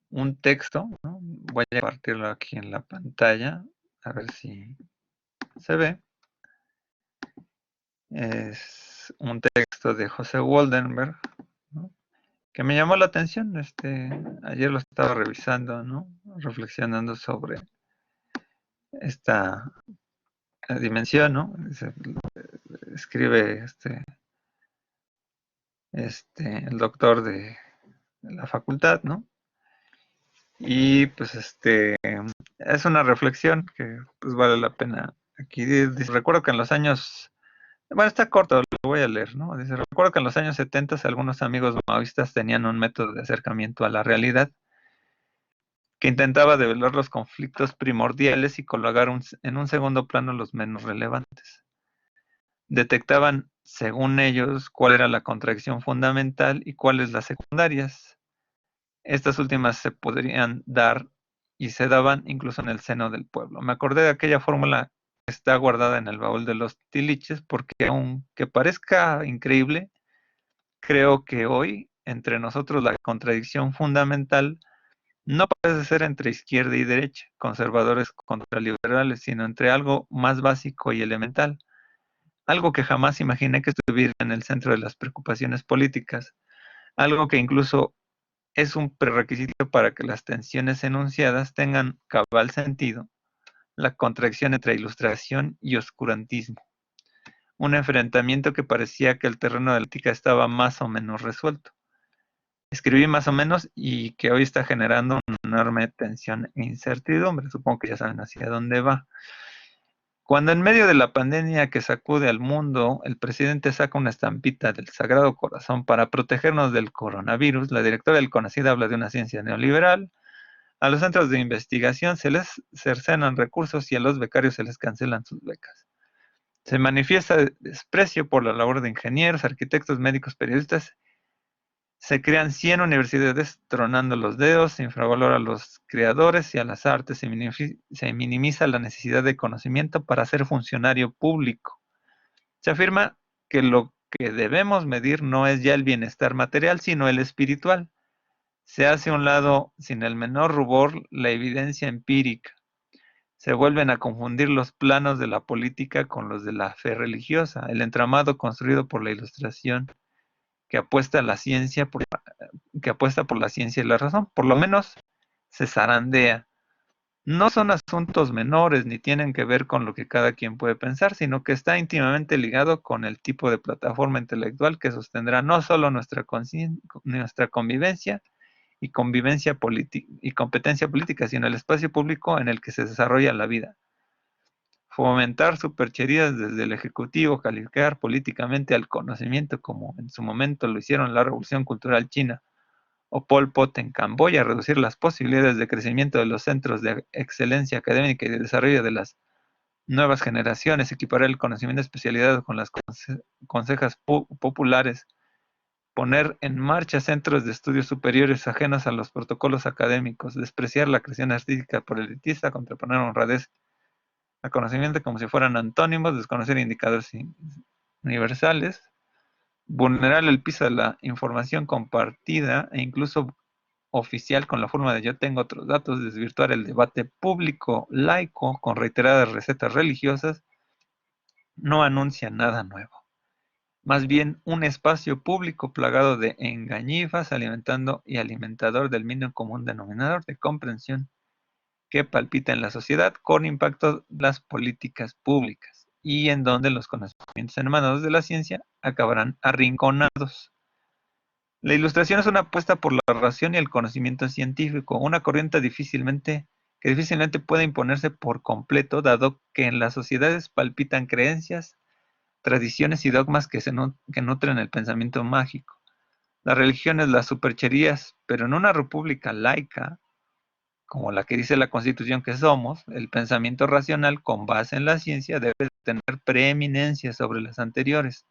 un texto, ¿no? Voy a compartirlo aquí en la pantalla, a ver si se ve. Es un texto de José Waldenberg, ¿no? Que me llamó la atención. Ayer lo estaba revisando, ¿no? Reflexionando sobre esta dimensión, ¿no? Escribe el doctor de la facultad, ¿no? Y pues es una reflexión que pues vale la pena. Aquí dice, recuerdo que en los años, bueno, está corto, lo voy a leer, ¿no? Dice, recuerdo que en los años 70 algunos amigos maoístas tenían un método de acercamiento a la realidad que intentaba develar los conflictos primordiales y colocar en un segundo plano los menos relevantes. Detectaban, según ellos, cuál era la contradicción fundamental y cuáles las secundarias. Estas últimas se podrían dar y se daban incluso en el seno del pueblo. Me acordé de aquella fórmula que está guardada en el baúl de los tiliches porque aunque parezca increíble, creo que hoy entre nosotros la contradicción fundamental no parece ser entre izquierda y derecha, conservadores contra liberales, sino entre algo más básico y elemental, algo que jamás imaginé que estuviera en el centro de las preocupaciones políticas, algo que incluso es un prerequisito para que las tensiones enunciadas tengan cabal sentido, la contracción entre ilustración y oscurantismo, un enfrentamiento que parecía que el terreno de la ética estaba más o menos resuelto. Escribí más o menos y que hoy está generando una enorme tensión e incertidumbre. Supongo que ya saben hacia dónde va. Cuando en medio de la pandemia que sacude al mundo, el presidente saca una estampita del Sagrado Corazón para protegernos del coronavirus, la directora del CONACYT habla de una ciencia neoliberal, a los centros de investigación se les cercenan recursos y a los becarios se les cancelan sus becas. Se manifiesta desprecio por la labor de ingenieros, arquitectos, médicos, periodistas. Se crean 100 universidades tronando los dedos, se infravalora a los creadores y a las artes, se minimiza la necesidad de conocimiento para ser funcionario público. Se afirma que lo que debemos medir no es ya el bienestar material, sino el espiritual. Se hace a un lado, sin el menor rubor, la evidencia empírica. Se vuelven a confundir los planos de la política con los de la fe religiosa, el entramado construido por la Ilustración, que apuesta a la ciencia que apuesta por la ciencia y la razón, por lo menos se zarandea. No son asuntos menores ni tienen que ver con lo que cada quien puede pensar, sino que está íntimamente ligado con el tipo de plataforma intelectual que sostendrá no solo nuestra convivencia y competencia política, sino el espacio público en el que se desarrolla la vida. Fomentar supercherías desde el Ejecutivo, calificar políticamente al conocimiento como en su momento lo hicieron la Revolución Cultural China o Pol Pot en Camboya, reducir las posibilidades de crecimiento de los centros de excelencia académica y de desarrollo de las nuevas generaciones, equiparar el conocimiento especializado con las consejas populares, poner en marcha centros de estudios superiores ajenos a los protocolos académicos, despreciar la creación artística por elitista, contraponer honradez a conocimiento como si fueran antónimos, desconocer indicadores universales, vulnerar el piso de la información compartida e incluso oficial con la forma de yo tengo otros datos, desvirtuar el debate público laico con reiteradas recetas religiosas, no anuncia nada nuevo. Más bien un espacio público plagado de engañifas, alimentando y alimentador del mínimo común denominador de comprensión que palpita en la sociedad con impacto en las políticas públicas y en donde los conocimientos emanados de la ciencia acabarán arrinconados. La ilustración es una apuesta por la razón y el conocimiento científico, una corriente que difícilmente puede imponerse por completo, dado que en las sociedades palpitan creencias, tradiciones y dogmas que nutren el pensamiento mágico. Las religiones, las supercherías, pero en una república laica, como la que dice la Constitución que somos, el pensamiento racional con base en la ciencia debe tener preeminencia sobre las anteriores.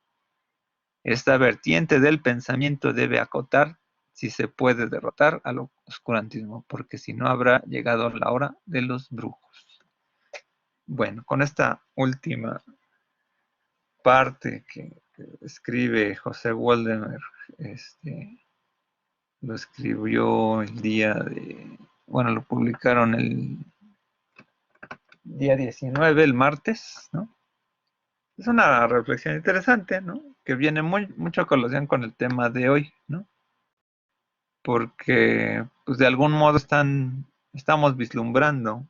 Esta vertiente del pensamiento debe acotar si se puede derrotar al oscurantismo, porque si no habrá llegado la hora de los brujos. Bueno, con esta última parte que escribe José Waldemar, lo escribió el día de, bueno, lo publicaron el día 19, el martes, ¿no? Es una reflexión interesante, ¿no? Que viene mucho a colación con el tema de hoy, ¿no? Porque, pues, de algún modo estamos vislumbrando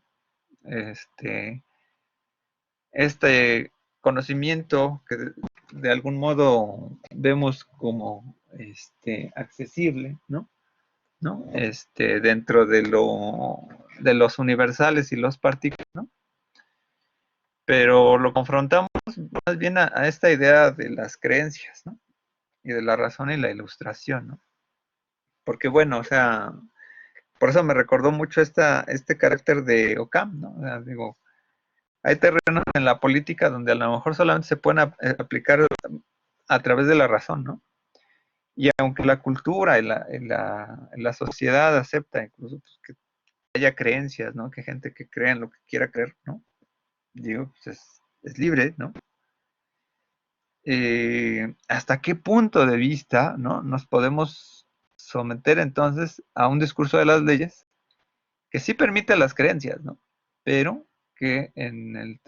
este, este conocimiento que de algún modo vemos como accesible, ¿no? ¿No? Dentro de los universales y los partículas, ¿no? Pero lo confrontamos más bien a esta idea de las creencias, ¿no? Y de la razón y la ilustración, ¿no? Porque bueno, o sea, por eso me recordó mucho este carácter de Ockham, ¿no? O sea, digo, hay terrenos en la política donde a lo mejor solamente se pueden aplicar a través de la razón, ¿no? Y aunque la cultura y la sociedad acepta incluso pues, que haya creencias, ¿no? Que gente que crea en lo que quiera creer, ¿no? Digo, pues es libre, ¿no? ¿Hasta qué punto de vista, ¿no? Nos podemos someter entonces a un discurso de las leyes que sí permite las creencias, ¿no? Pero que en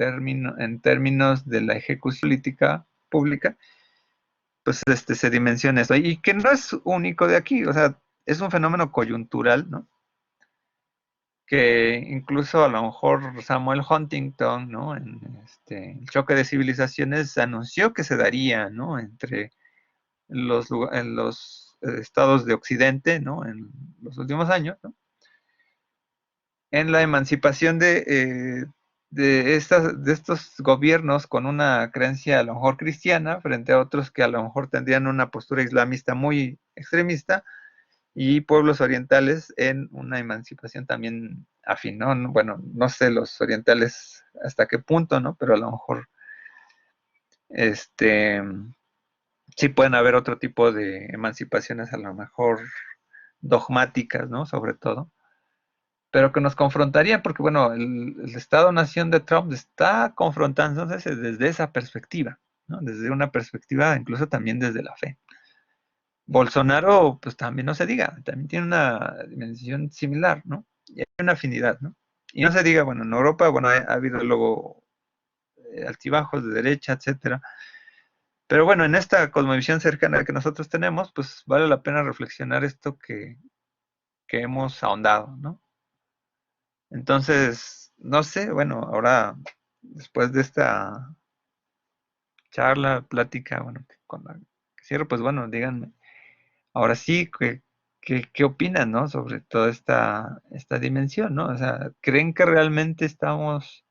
términos de la ejecución política pública, pues se dimensiona esto. Y que no es único de aquí, o sea, es un fenómeno coyuntural, ¿no? Que incluso a lo mejor Samuel Huntington, ¿no? En el choque de civilizaciones anunció que se daría, ¿no? Entre en los estados de Occidente, ¿no? En los últimos años, ¿no? En la emancipación de estos gobiernos con una creencia a lo mejor cristiana frente a otros que a lo mejor tendrían una postura islamista muy extremista y pueblos orientales en una emancipación también afín, ¿no? Bueno, no sé los orientales hasta qué punto, ¿no? Pero a lo mejor este sí pueden haber otro tipo de emancipaciones a lo mejor dogmáticas, ¿no? Sobre todo, pero que nos confrontaría, porque bueno, el Estado-Nación de Trump está confrontándose desde esa perspectiva, ¿no? Desde una perspectiva, incluso también desde la fe. Bolsonaro, pues también no se diga, también tiene una dimensión similar, ¿no? Y hay una afinidad, ¿no? Y no se diga, bueno, en Europa, bueno, ha habido luego altibajos de derecha, etcétera. Pero bueno, en esta cosmovisión cercana que nosotros tenemos, pues vale la pena reflexionar esto que hemos ahondado, ¿no? Entonces, no sé, bueno, ahora, después de esta charla, plática, bueno, con la que cierro, pues bueno, díganme, ahora sí, ¿qué opinan, no? Sobre toda esta dimensión, ¿no? O sea, ¿creen que realmente estamos,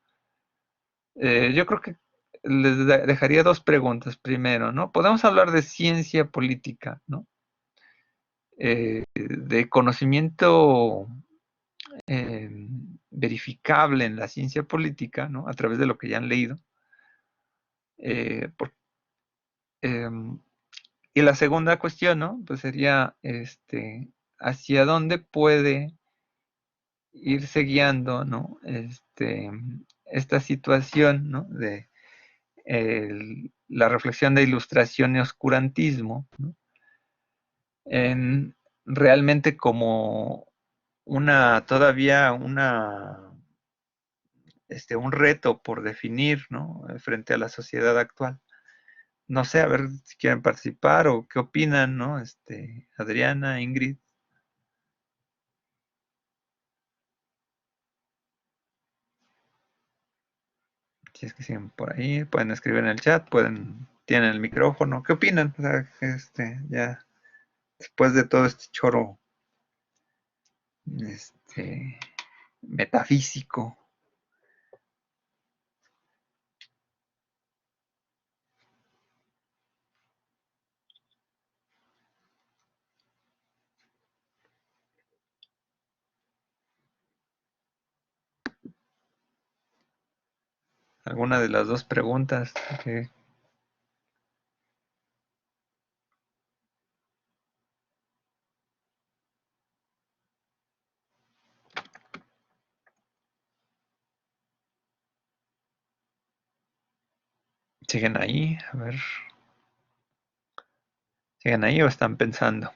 yo creo que les dejaría dos preguntas primero, ¿no? Podemos hablar de ciencia política, ¿no? De conocimiento eh, verificable en la ciencia política, ¿no? A través de lo que ya han leído. Por, eh, y la segunda cuestión, ¿no? Pues sería, ¿hacia dónde puede irse guiando, ¿no? Esta situación, ¿no? De la reflexión de ilustración y oscurantismo, ¿no? En realmente como todavía una un reto por definir, ¿no? Frente a la sociedad actual. No sé, a ver si quieren participar o qué opinan, ¿no? Adriana, Ingrid, si es que siguen por ahí, pueden escribir en el chat, tienen el micrófono, ¿qué opinan? O sea, ya después de todo este choro, este, metafísico. Alguna de las dos preguntas siguen ahí, a ver, siguen ahí o están pensando.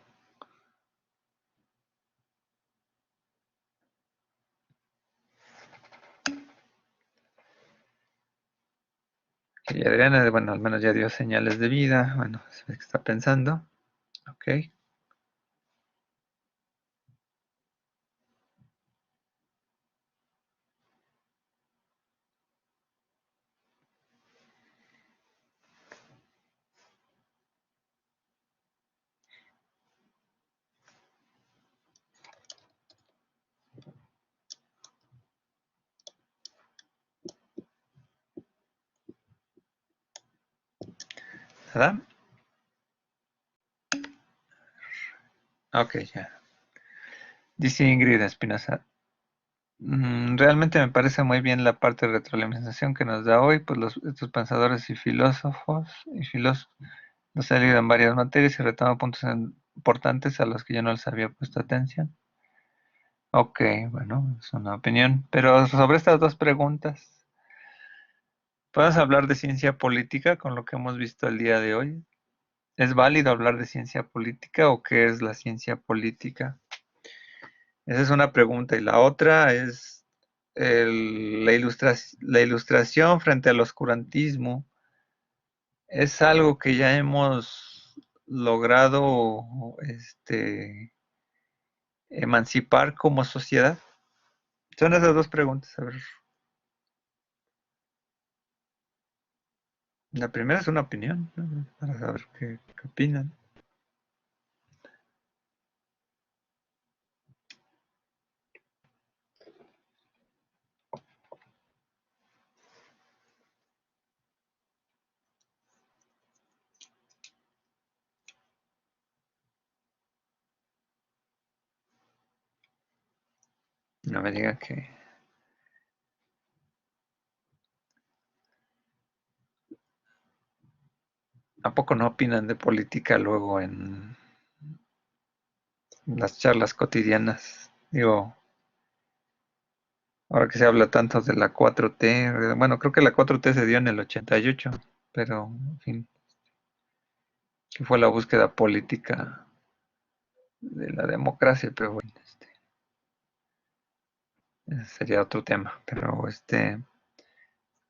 Y Adriana, bueno, al menos ya dio señales de vida, bueno, se ve que está pensando, ok. ¿Nada? Ok, ya. Dice Ingrid Espinosa, realmente me parece muy bien la parte de retroalimentación que nos da hoy, pues estos pensadores y filósofos los he leído en varias materias y retomo puntos importantes a los que yo no les había puesto atención. Ok, bueno, es una opinión. Pero sobre estas dos preguntas, ¿puedes hablar de ciencia política con lo que hemos visto el día de hoy? ¿Es válido hablar de ciencia política o qué es la ciencia política? Esa es una pregunta. Y la otra es la ilustración frente al oscurantismo. ¿Es algo que ya hemos logrado emancipar como sociedad? Son esas dos preguntas. A ver, la primera es una opinión, ¿no? Para saber qué opinan. No me diga que... ¿A poco no opinan de política luego en las charlas cotidianas? Digo, ahora que se habla tanto de la 4T, bueno, creo que la 4T se dio en el 88, pero, en fin, que fue la búsqueda política de la democracia, pero bueno, ese sería otro tema. Pero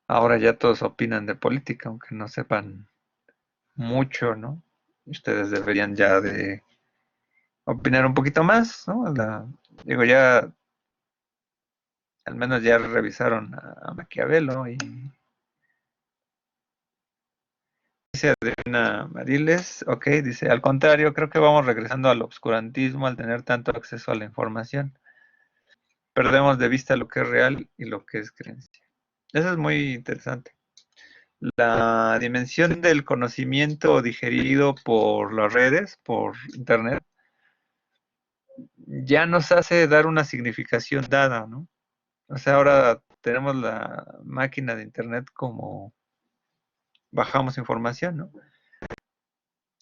ahora ya todos opinan de política, aunque no sepan mucho, ¿no? Ustedes deberían ya de opinar un poquito más, ¿no? Digo, ya, al menos ya revisaron a Maquiavelo y dice Adriana Mariles, ok, dice, al contrario, creo que vamos regresando al obscurantismo al tener tanto acceso a la información. Perdemos de vista lo que es real y lo que es creencia. Eso es muy interesante. La dimensión del conocimiento digerido por las redes, por Internet, ya nos hace dar una significación dada, ¿no? O sea, ahora tenemos la máquina de Internet como bajamos información, ¿no?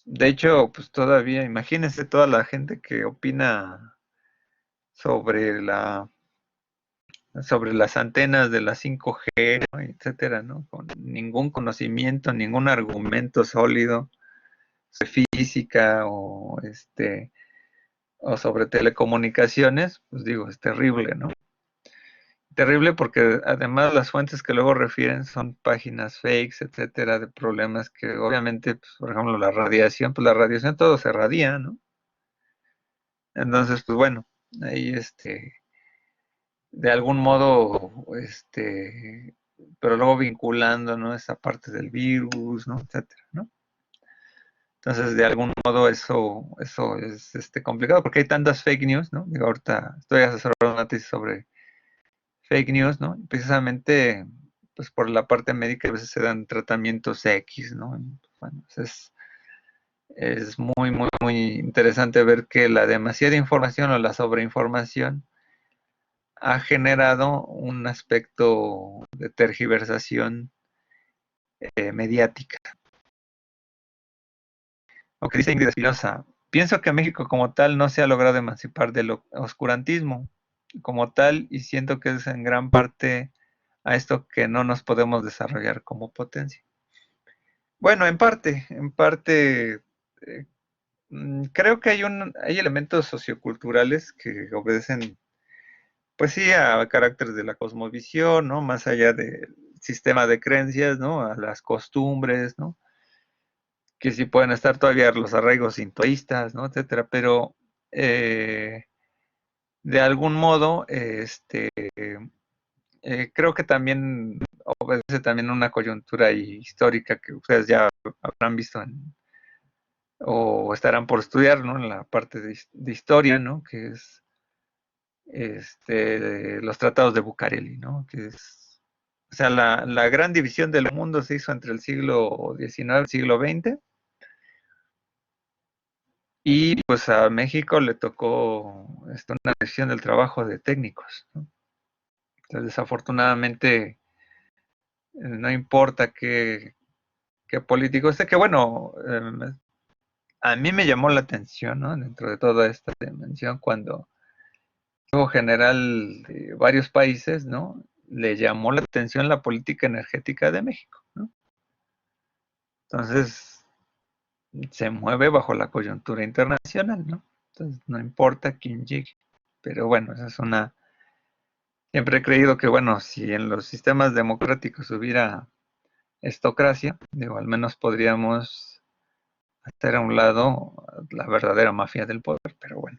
De hecho, pues todavía, imagínense toda la gente que opina sobre sobre las antenas de la 5G, ¿no? Etcétera, ¿no? Con ningún conocimiento, ningún argumento sólido sobre física o sobre telecomunicaciones, pues digo, es terrible, ¿no? terrible porque además las fuentes que luego refieren son páginas fakes, etcétera, de problemas que obviamente, pues, por ejemplo, la radiación todo se radia, ¿no? Entonces, pues bueno, ahí de algún modo, pero luego vinculando, ¿no? Esa parte del virus, ¿no? Etcétera, ¿no? Entonces, de algún modo eso es complicado porque hay tantas fake news, ¿no? Digo, ahorita estoy asesorando una tesis sobre fake news, ¿no? Precisamente, pues por la parte médica a veces se dan tratamientos X, ¿no? Bueno, es muy, muy, muy interesante ver que la demasiada información o la sobreinformación ha generado un aspecto de tergiversación mediática. O que dice Ingrid Espinosa, pienso que México como tal no se ha logrado emancipar del oscurantismo como tal y siento que es en gran parte a esto que no nos podemos desarrollar como potencia. Bueno, en parte, creo que hay elementos socioculturales que obedecen, pues sí, a caracteres de la cosmovisión, ¿no? Más allá del sistema de creencias, ¿no? A las costumbres, ¿no? Que sí pueden estar todavía los arraigos sintoístas, ¿no? Etcétera, pero eh, de algún modo, creo que también obedece también una coyuntura histórica que ustedes ya habrán visto o estarán por estudiar, ¿no? En la parte de historia, ¿no? Que es los tratados de Bucareli, ¿no? Que es, o sea, la gran división del mundo se hizo entre el siglo XIX y el siglo XX, y pues a México le tocó una división del trabajo de técnicos, ¿no? Entonces, desafortunadamente, no importa qué político esté, que bueno, a mí me llamó la atención, ¿no? Dentro de toda esta dimensión, cuando el general de varios países, ¿no? Le llamó la atención la política energética de México, ¿no? Entonces, se mueve bajo la coyuntura internacional, ¿no? Entonces, no importa quién llegue. Pero bueno, esa es una... Siempre he creído que, bueno, si en los sistemas democráticos hubiera estocracia, digo, al menos podríamos hacer a un lado la verdadera mafia del poder, pero bueno.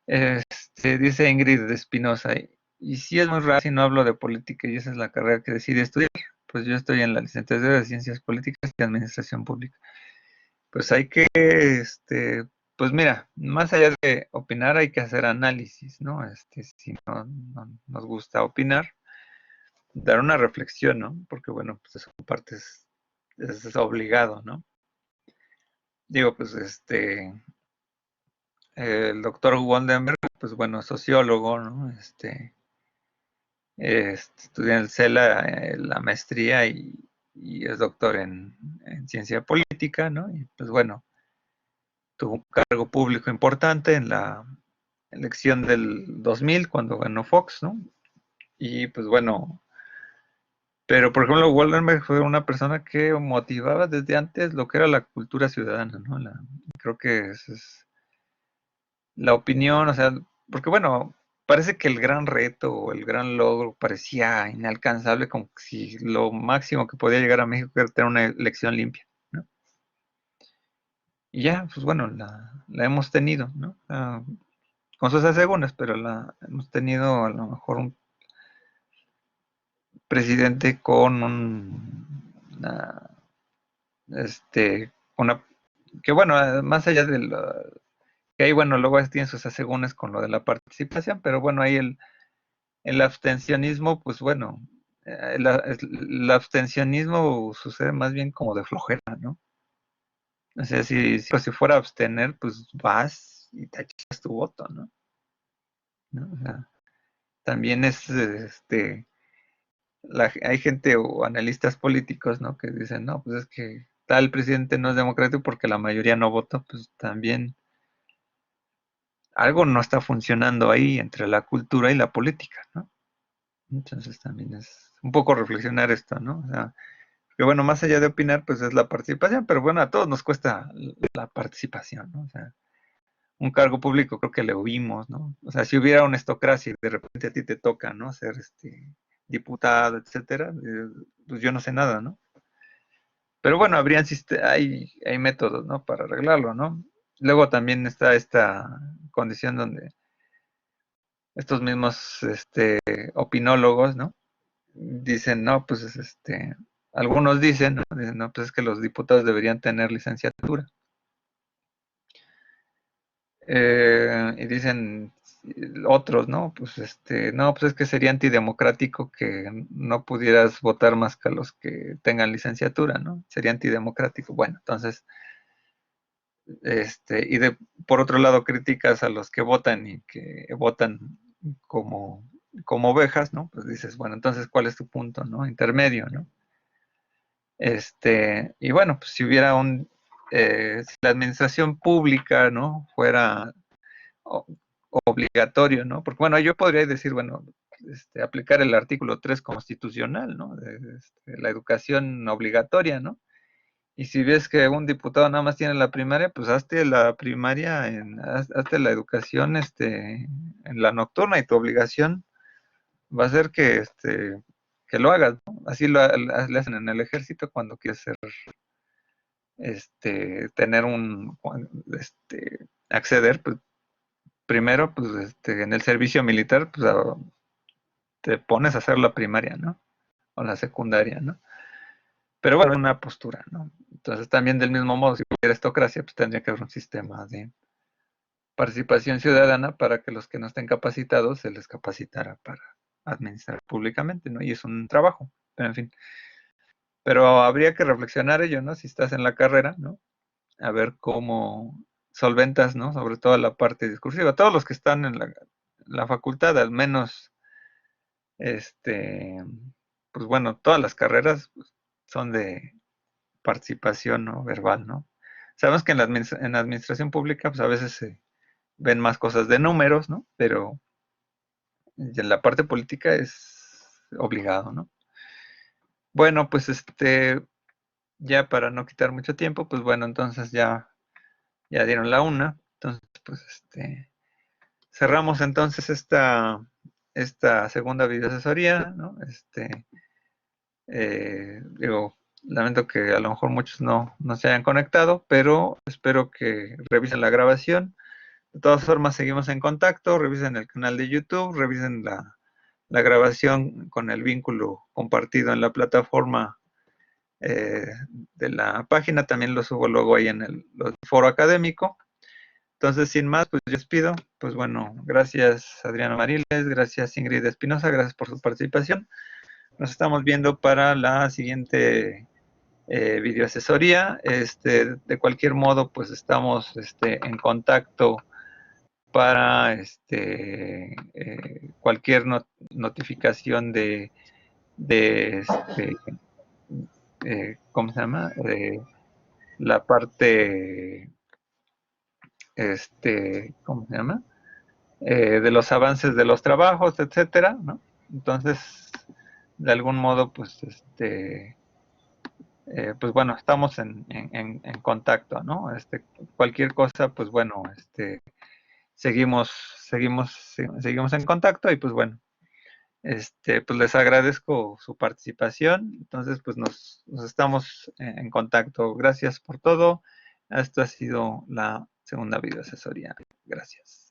Dice Ingrid Espinosa, y si es muy raro si no hablo de política y esa es la carrera que decidí estudiar. Pues yo estoy en la licenciatura de Ciencias Políticas y Administración Pública. Pues hay que, pues mira, más allá de opinar hay que hacer análisis, ¿no? Si no nos gusta opinar, dar una reflexión, ¿no? Porque bueno, pues eso en parte es obligado, ¿no? Digo, pues el doctor Wondenberg, pues bueno, sociólogo, ¿no? Estudia en el CELA la maestría y es doctor en ciencia política, ¿no? Y pues bueno, tuvo un cargo público importante en la elección del 2000 cuando ganó Fox, ¿no? Y pues bueno, pero por ejemplo, Wallenberg fue una persona que motivaba desde antes lo que era la cultura ciudadana, ¿no? Creo que esa es la opinión, o sea, porque bueno, parece que el gran reto o el gran logro parecía inalcanzable, como si lo máximo que podía llegar a México era tener una elección limpia, ¿no? Y ya, pues bueno, la hemos tenido, ¿no? Con sus asegúnes, pero la hemos tenido a lo mejor un presidente con una, una, que bueno, más allá de lo, que ahí bueno, luego tienen sus asegúnes con lo de la participación, pero bueno, ahí el abstencionismo, pues bueno, el abstencionismo sucede más bien como de flojera, ¿no? O sea, si fuera a abstener, pues vas y te echas tu voto, ¿no? O sea, también hay gente o analistas políticos, ¿no? Que dicen, no, pues es que tal presidente no es democrático porque la mayoría no votó, pues también algo no está funcionando ahí entre la cultura y la política, ¿no? Entonces también es un poco reflexionar esto, ¿no? O sea, que bueno, más allá de opinar, pues es la participación, pero bueno, a todos nos cuesta la participación, ¿no? O sea, un cargo público, creo que le huimos, ¿no? O sea, si hubiera una estocracia y de repente a ti te toca, ¿no? Ser diputado, etcétera, pues yo no sé nada, ¿no? Pero bueno, hay métodos, ¿no? Para arreglarlo, ¿no? Luego también está esta condición donde estos mismos opinólogos, ¿no? Dicen, no, pues algunos dicen, ¿no? Dicen, no, pues es que los diputados deberían tener licenciatura. Y dicen otros, ¿no? Pues no, pues es que sería antidemocrático que no pudieras votar más que a los que tengan licenciatura, ¿no? Sería antidemocrático. Bueno, entonces, por otro lado criticas a los que votan y que votan como, como ovejas, ¿no? Pues dices, bueno, entonces, ¿cuál es tu punto, ¿no? Intermedio, ¿no? Y bueno, pues si hubiera si la administración pública, ¿no? Fuera obligatorio, ¿no? Porque bueno, yo podría decir, bueno, aplicar el artículo 3 constitucional, ¿no? La educación obligatoria, ¿no? Y si ves que un diputado nada más tiene la primaria, pues hazte la primaria, hazte la educación en la nocturna y tu obligación va a ser que lo hagas, ¿no? Así le hacen en el ejército cuando quieres ser, tener acceder, pues primero, pues en el servicio militar, pues te pones a hacer la primaria, ¿no? O la secundaria, ¿no? Pero bueno, es una postura, ¿no? Entonces también del mismo modo, si hubiera estocracia, pues tendría que haber un sistema de participación ciudadana para que los que no estén capacitados se les capacitara para administrar públicamente, ¿no? Y es un trabajo, pero en fin. Pero habría que reflexionar ello, ¿no? Si estás en la carrera, ¿no? A ver cómo solventas, ¿no? Sobre todo la parte discursiva. Todos los que están en la facultad, al menos, pues bueno, todas las carreras pues, son de participación, ¿no? Verbal, ¿no? Sabemos que en la administración pública, pues a veces se ven más cosas de números, ¿no? Pero en la parte política es obligado, ¿no? Bueno, pues ya para no quitar mucho tiempo, pues bueno, entonces ya dieron la una. Entonces, pues cerramos entonces esta segunda videoasesoría, ¿no? Digo, lamento que a lo mejor muchos no se hayan conectado, pero espero que revisen la grabación. De todas formas, seguimos en contacto, revisen el canal de YouTube, revisen la grabación con el vínculo compartido en la plataforma de la página, también lo subo luego ahí en el foro académico. Entonces, sin más, pues yo les pido, pues bueno, gracias Adriana Mariles, gracias Ingrid Espinosa, gracias por su participación. Nos estamos viendo para la siguiente videoasesoría. De cualquier modo, pues estamos en contacto para cualquier notificación de ¿cómo se llama? De la parte, ¿cómo se llama? De los avances de los trabajos, etcétera, ¿no? Entonces, de algún modo, pues, pues bueno, estamos en contacto, ¿no? Cualquier cosa, pues bueno, seguimos, seguimos en contacto y pues bueno, pues les agradezco su participación. Entonces, pues nos estamos en contacto. Gracias por todo. Esta ha sido la segunda videoasesoría. Gracias.